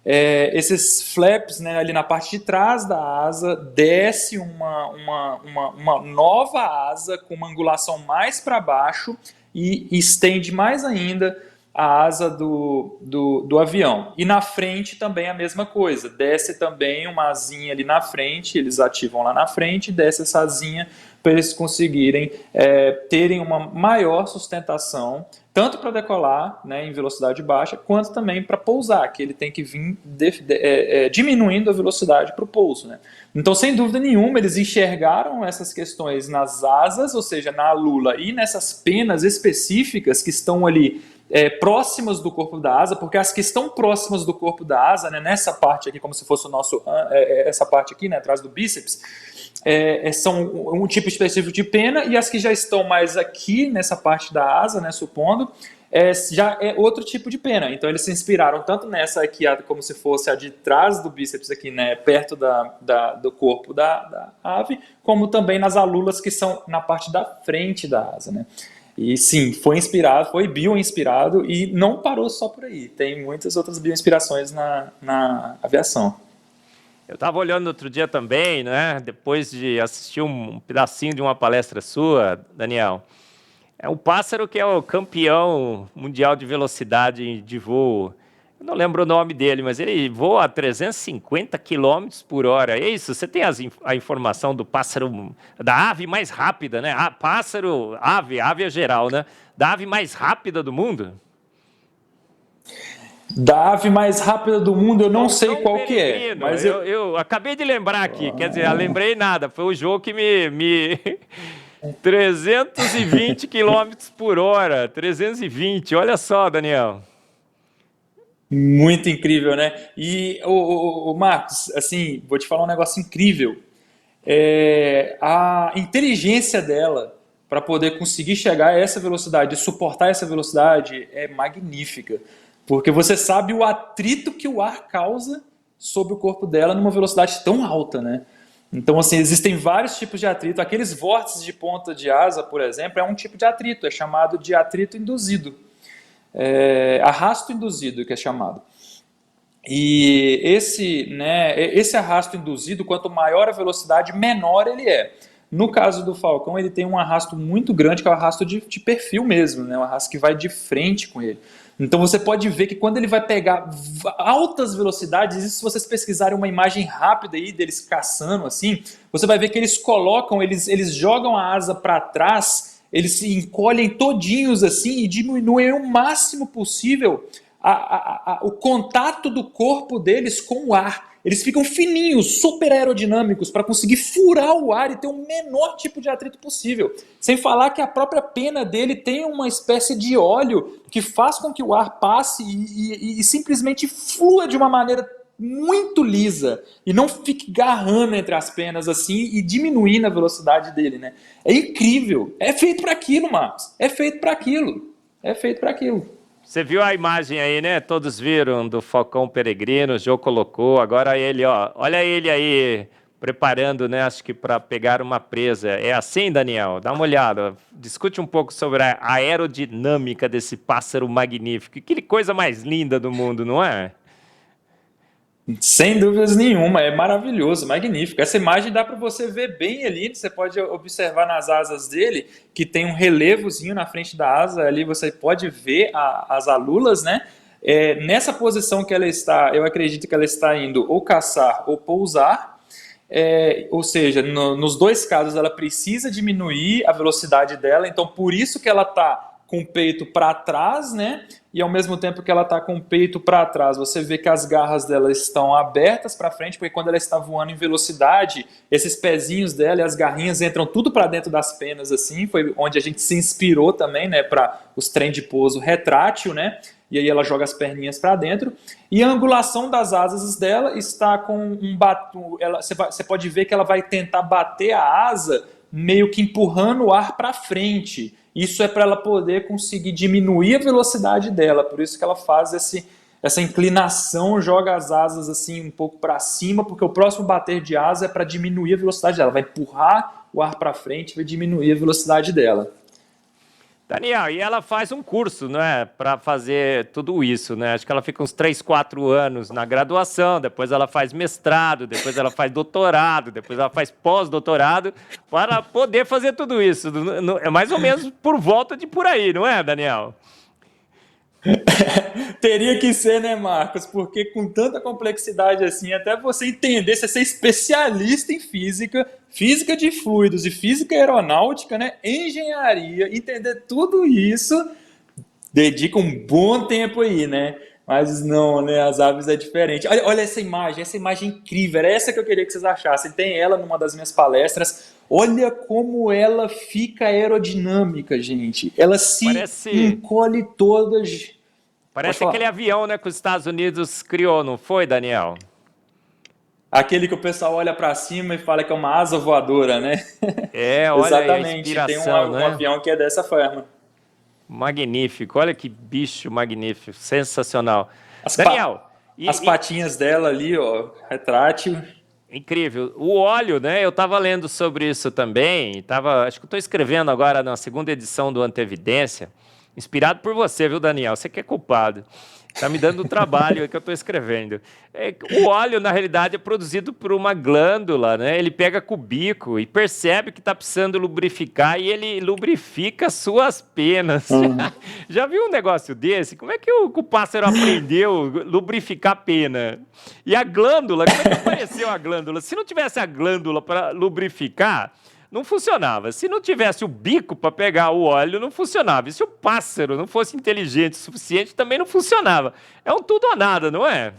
esses flaps, né, ali na parte de trás da asa, desce uma nova asa com uma angulação mais para baixo e estende mais ainda a asa do avião. E na frente também a mesma coisa, desce também uma asinha ali na frente, eles ativam lá na frente, desce essa asinha para eles conseguirem terem uma maior sustentação, tanto para decolar, né, em velocidade baixa, quanto também para pousar, que ele tem que vir diminuindo a velocidade para o pouso. Né? Então, sem dúvida nenhuma, eles enxergaram essas questões nas asas, ou seja, na lula e nessas penas específicas que estão ali próximas do corpo da asa, porque as que estão próximas do corpo da asa, né, nessa parte aqui, como se fosse essa parte aqui, né, atrás do bíceps, são um tipo específico de pena, e as que já estão mais aqui nessa parte da asa, né, supondo, já é outro tipo de pena. Então eles se inspiraram tanto nessa aqui, como se fosse a de trás do bíceps aqui, né, perto do corpo da ave, como também nas alulas que são na parte da frente da asa, né. E sim, foi bio-inspirado e não parou só por aí. Tem muitas outras bio-inspirações na aviação. Eu estava olhando outro dia também, né? Depois de assistir um pedacinho de uma palestra sua, Daniel. É um pássaro que é o campeão mundial de velocidade de voo. Eu não lembro o nome dele, mas ele voa a 350 quilômetros por hora. É isso? Você tem a informação do pássaro, da ave mais rápida, né? Ave é geral, né? Da ave mais rápida do mundo? Da ave mais rápida do mundo, eu não sei Falcão qual que é, Peregrino. mas Eu acabei de lembrar aqui, quer dizer, eu lembrei nada. Foi o jogo que me 320 quilômetros por hora, 320. Olha só, Daniel. muito incrível, né? E o Marcos, assim, vou te falar um negócio incrível. A inteligência dela para poder conseguir chegar a essa velocidade, suportar essa velocidade, é magnífica. Porque você sabe o atrito que o ar causa sobre o corpo dela numa velocidade tão alta, né? Então, assim, existem vários tipos de atrito. Aqueles vórtices de ponta de asa, por exemplo, é um tipo de atrito, é chamado de atrito induzido. Arrasto induzido, que é chamado. E esse arrasto induzido, quanto maior a velocidade, menor ele é. No caso do Falcão, ele tem um arrasto muito grande, que é o arrasto de perfil mesmo, né? Um arrasto que vai de frente com ele. Então você pode ver que quando ele vai pegar altas velocidades, isso se vocês pesquisarem uma imagem rápida aí deles caçando assim, você vai ver que eles jogam a asa para trás, eles se encolhem todinhos assim e diminuem o máximo possível o contato do corpo deles com o ar. Eles ficam fininhos, super aerodinâmicos, para conseguir furar o ar e ter o menor tipo de atrito possível. Sem falar que a própria pena dele tem uma espécie de óleo que faz com que o ar passe e simplesmente flua de uma maneira muito lisa e não fique garrando entre as penas assim e diminuindo a velocidade dele, né? É incrível. É feito para aquilo, Marcos. É feito para aquilo. É feito para aquilo. Você viu a imagem aí, né? Todos viram do Falcão Peregrino, o Jô colocou. Agora ele, ó, olha ele aí preparando, né? Acho que para pegar uma presa. É assim, Daniel? Dá uma olhada. Discute um pouco sobre a aerodinâmica desse pássaro magnífico. Que coisa mais linda do mundo, não é? Sem dúvidas nenhuma, é maravilhoso, magnífico. Essa imagem dá para você ver bem ali, você pode observar nas asas dele, que tem um relevozinho na frente da asa, ali você pode ver as alulas, né? Nessa posição que ela está, eu acredito que ela está indo ou caçar ou pousar, ou seja, nos dois casos ela precisa diminuir a velocidade dela, então por isso que ela está com o peito para trás, né? E ao mesmo tempo que ela está com o peito para trás, você vê que as garras dela estão abertas para frente, porque quando ela está voando em velocidade, esses pezinhos dela e as garrinhas entram tudo para dentro das penas, assim. Foi onde a gente se inspirou também, né? Para os trem de pouso retrátil, né? E aí ela joga as perninhas para dentro. E a angulação das asas dela está com um batom. Você pode ver que ela vai tentar bater a asa, meio que empurrando o ar para frente. Isso é para ela poder conseguir diminuir a velocidade dela, por isso que ela faz essa inclinação, joga as asas assim um pouco para cima, porque o próximo bater de asa é para diminuir a velocidade dela, vai empurrar o ar para frente, vai diminuir a velocidade dela. Daniel, e ela faz um curso, né, para fazer tudo isso, né? Acho que ela fica uns 3, 4 anos na graduação, depois ela faz mestrado, depois ela faz doutorado, depois ela faz pós-doutorado, para poder fazer tudo isso. É mais ou menos por volta de por aí, não é, Daniel? Teria que ser, né, Marcos? Porque com tanta complexidade assim, até você entender, você ser especialista em física, física de fluidos e física aeronáutica, né, engenharia, entender tudo isso, dedica um bom tempo aí, né? Mas não, né? As aves é diferente. Olha essa imagem é incrível. Era essa que eu queria que vocês achassem. Tem ela numa das minhas palestras. Olha como ela fica aerodinâmica, gente. Ela se encolhe toda. Parece aquele avião, né, que os Estados Unidos criou, não foi, Daniel? Aquele que o pessoal olha para cima e fala que é uma asa voadora, né? Olha Exatamente. a inspiração, Tem né? um avião que é dessa forma. Magnífico, olha que bicho magnífico, sensacional. Daniel, as patinhas dela ali, ó, retrátil. Incrível. O óleo, né? Eu estava lendo sobre isso também. Acho que estou escrevendo agora na segunda edição do Antevidência, inspirado por você, viu, Daniel? Você que é culpado. Está me dando o trabalho que eu estou escrevendo. O óleo, na realidade, é produzido por uma glândula, né? Ele pega com o bico e percebe que está precisando lubrificar e ele lubrifica suas penas. Já viu um negócio desse? Como é que o pássaro aprendeu a lubrificar a pena? E a glândula, como é que apareceu a glândula? Se não tivesse a glândula para lubrificar, não funcionava. Se não tivesse o bico para pegar o óleo, não funcionava. E se o pássaro não fosse inteligente o suficiente, também não funcionava. É um tudo ou nada, não é?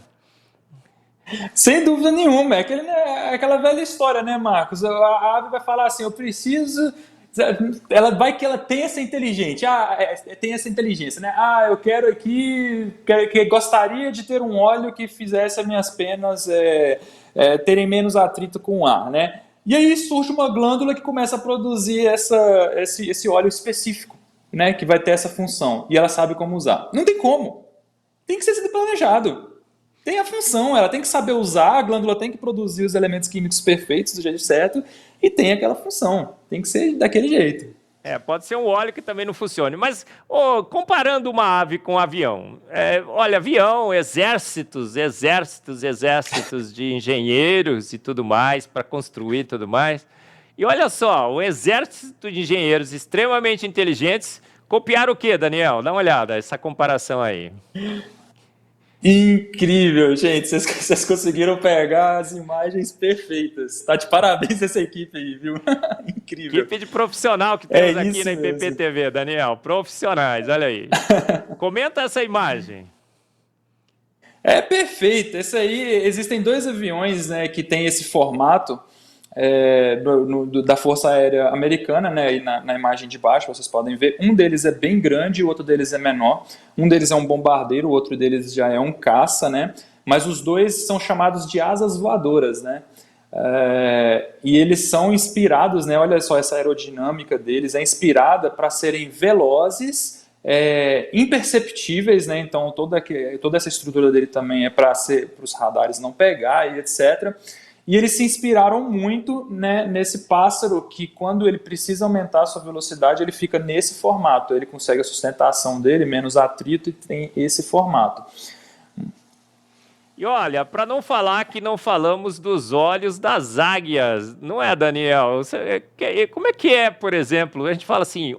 Sem dúvida nenhuma. É aquela velha história, né, Marcos? A ave vai falar assim, eu preciso... Ela tem essa inteligência. Tem essa inteligência, né? Eu quero aqui... que gostaria de ter um óleo que fizesse as minhas penas terem menos atrito com o ar, né? E aí surge uma glândula que começa a produzir esse óleo específico, né, que vai ter essa função. E ela sabe como usar. Não tem como. Tem que ser sido planejado. Tem a função, ela tem que saber usar, a glândula tem que produzir os elementos químicos perfeitos do jeito certo e tem aquela função. Tem que ser daquele jeito. Pode ser um óleo que também não funcione. Mas, comparando uma ave com um avião, olha, avião, exércitos de engenheiros e tudo mais, para construir e tudo mais. E olha só, um exército de engenheiros extremamente inteligentes copiaram o quê, Daniel? Dá uma olhada, essa comparação aí. Incrível, gente. Vocês conseguiram pegar as imagens perfeitas. Tá de parabéns essa equipe aí, viu? Incrível. Equipe de profissional que temos aqui na IPP-TV, Daniel. Profissionais, olha aí. Comenta essa imagem. É perfeito. Esse aí, existem 2 aviões, né, que tem esse formato da Força Aérea Americana, né, aí na imagem de baixo vocês podem ver. Um deles é bem grande, o outro deles é menor. Um deles é um bombardeiro, o outro deles já é um caça, né? Mas os dois são chamados de asas voadoras, né? E eles são inspirados, né? Olha só essa aerodinâmica deles, é inspirada para serem velozes, imperceptíveis, né? Então toda essa estrutura dele também é para os radares não pegar e etc. E eles se inspiraram muito, né, nesse pássaro que, quando ele precisa aumentar a sua velocidade, ele fica nesse formato. Ele consegue a sustentação dele, menos atrito, e tem esse formato. E olha, para não falar que não falamos dos olhos das águias, não é, Daniel? Como é que é, por exemplo, a gente fala assim,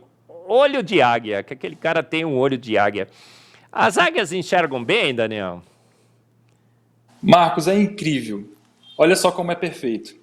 olho de águia, que aquele cara tem um olho de águia. As águias enxergam bem, Daniel? Marcos, é incrível. Olha só como é perfeito.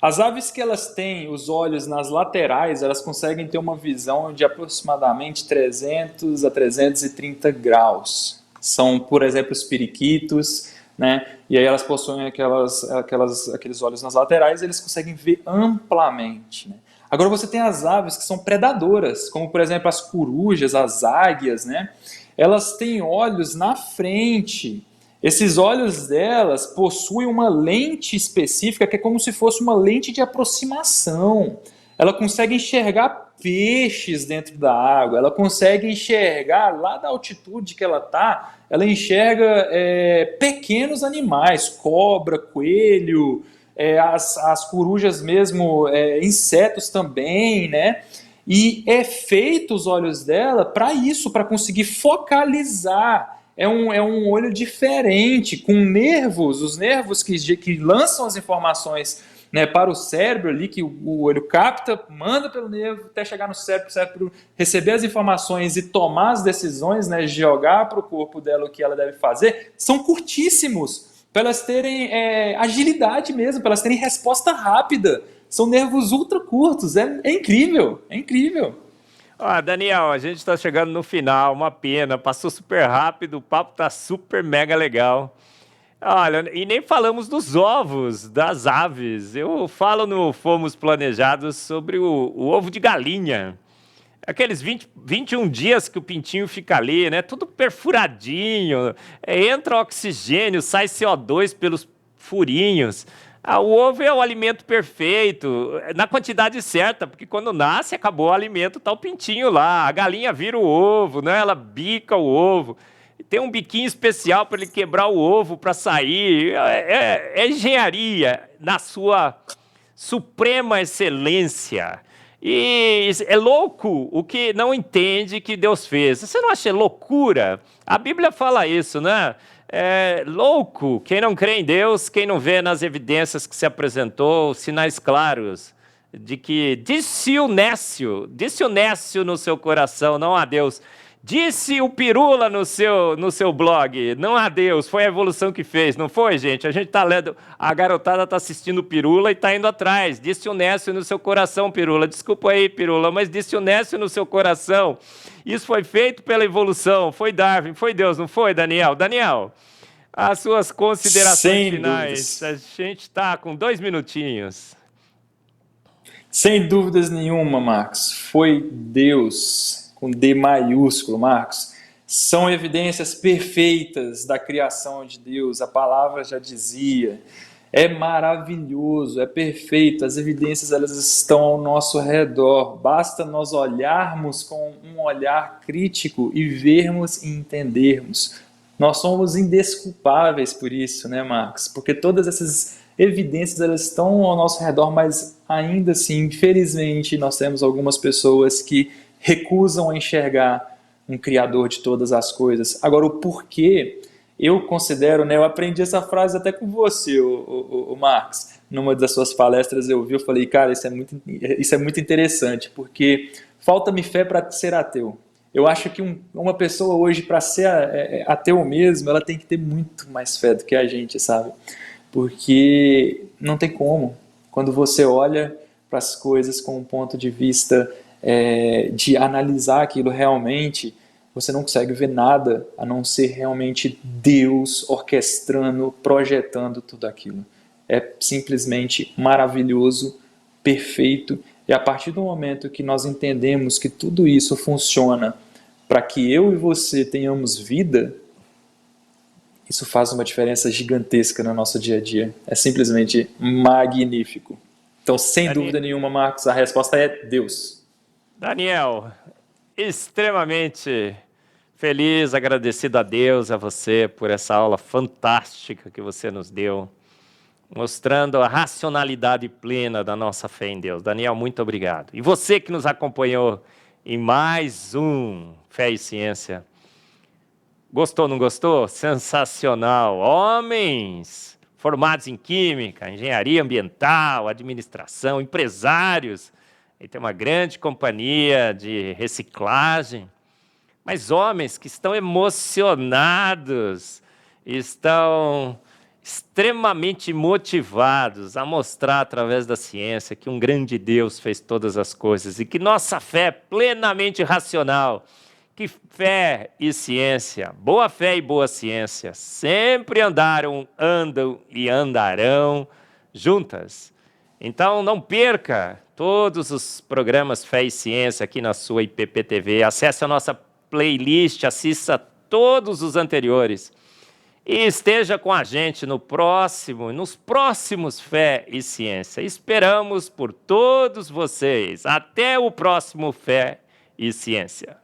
As aves que elas têm os olhos nas laterais, elas conseguem ter uma visão de aproximadamente 300 a 330 graus. São, por exemplo, os periquitos, né? E aí elas possuem aqueles olhos nas laterais, e eles conseguem ver amplamente, né? Agora você tem as aves que são predadoras, como por exemplo as corujas, as águias, né? Elas têm olhos na frente. Esses olhos delas possuem uma lente específica que é como se fosse uma lente de aproximação. Ela consegue enxergar peixes dentro da água, ela consegue enxergar lá da altitude que ela está, ela enxerga pequenos animais, cobra, coelho, as corujas mesmo, insetos também, né? E é feito os olhos dela para isso, para conseguir focalizar. É um olho diferente, com nervos, os nervos que lançam as informações, né, para o cérebro ali, que o olho capta, manda pelo nervo até chegar no cérebro, o cérebro receber as informações e tomar as decisões, né, jogar para o corpo dela o que ela deve fazer, são curtíssimos, para elas terem agilidade mesmo, para elas terem resposta rápida. São nervos ultra curtos, é incrível, é incrível. Daniel, a gente está chegando no final, uma pena, passou super rápido, o papo está super mega legal. Olha, e nem falamos dos ovos das aves. Eu falo no Fomos Planejados sobre o ovo de galinha. Aqueles 21 dias que o pintinho fica ali, né? Tudo perfuradinho, entra oxigênio, sai CO2 pelos furinhos. O ovo é o alimento perfeito, na quantidade certa, porque quando nasce, acabou o alimento, tá o pintinho lá. A galinha vira o ovo, né? Ela bica o ovo. Tem um biquinho especial para ele quebrar o ovo para sair. É engenharia na sua suprema excelência. E é louco o que não entende que Deus fez. Você não acha loucura? A Bíblia fala isso, né? É louco quem não crê em Deus, quem não vê nas evidências que se apresentou, sinais claros de que disse o Nécio no seu coração, não há Deus. Disse o Pirula no seu blog, não há Deus, foi a evolução que fez, não foi, gente? A gente tá lendo, a garotada tá assistindo o Pirula e tá indo atrás. Disse o Nécio no seu coração, Pirula. Desculpa aí, Pirula, mas disse o Nécio no seu coração. Isso foi feito pela evolução, foi Darwin, foi Deus, não foi, Daniel? Daniel, as suas considerações Sem finais. dúvidas. A gente tá com 2 minutinhos. Sem dúvidas nenhuma, Marcos. Foi Deus, com D maiúsculo, Marcos. São evidências perfeitas da criação de Deus. A palavra já dizia. É maravilhoso, é perfeito. As evidências, elas estão ao nosso redor. Basta nós olharmos com um olhar crítico e vermos e entendermos. Nós somos indesculpáveis por isso, né, Marcos? Porque todas essas evidências, elas estão ao nosso redor, mas ainda assim, infelizmente, nós temos algumas pessoas que recusam a enxergar um Criador de todas as coisas. Agora, o porquê, eu considero, né, eu aprendi essa frase até com você, o Marcos, numa das suas palestras eu vi, eu falei, cara, isso é muito interessante, porque falta-me fé para ser ateu. Eu acho que uma pessoa hoje, para ser ateu mesmo, ela tem que ter muito mais fé do que a gente, sabe? Porque não tem como. Quando você olha para as coisas com um ponto de vista de analisar aquilo realmente, você não consegue ver nada a não ser realmente Deus orquestrando, projetando tudo aquilo. É simplesmente maravilhoso, perfeito, e a partir do momento que nós entendemos que tudo isso funciona para que eu e você tenhamos vida, isso faz uma diferença gigantesca no nosso dia a dia. É simplesmente magnífico. Então, sem dúvida nenhuma, Marcos, a resposta é Deus. Daniel, extremamente feliz, agradecido a Deus, a você, por essa aula fantástica que você nos deu, mostrando a racionalidade plena da nossa fé em Deus. Daniel, muito obrigado. E você que nos acompanhou em mais um Fé e Ciência. Gostou, não gostou? Sensacional! Homens formados em química, engenharia ambiental, administração, empresários. E tem uma grande companhia de reciclagem. Mas homens que estão emocionados, estão extremamente motivados a mostrar através da ciência que um grande Deus fez todas as coisas e que nossa fé é plenamente racional, que fé e ciência, boa fé e boa ciência, sempre andam e andarão juntas. Então não perca todos os programas Fé e Ciência aqui na sua IPP-TV, acesse a nossa playlist, assista todos os anteriores e esteja com a gente nos próximos Fé e Ciência. Esperamos por todos vocês. Até o próximo Fé e Ciência.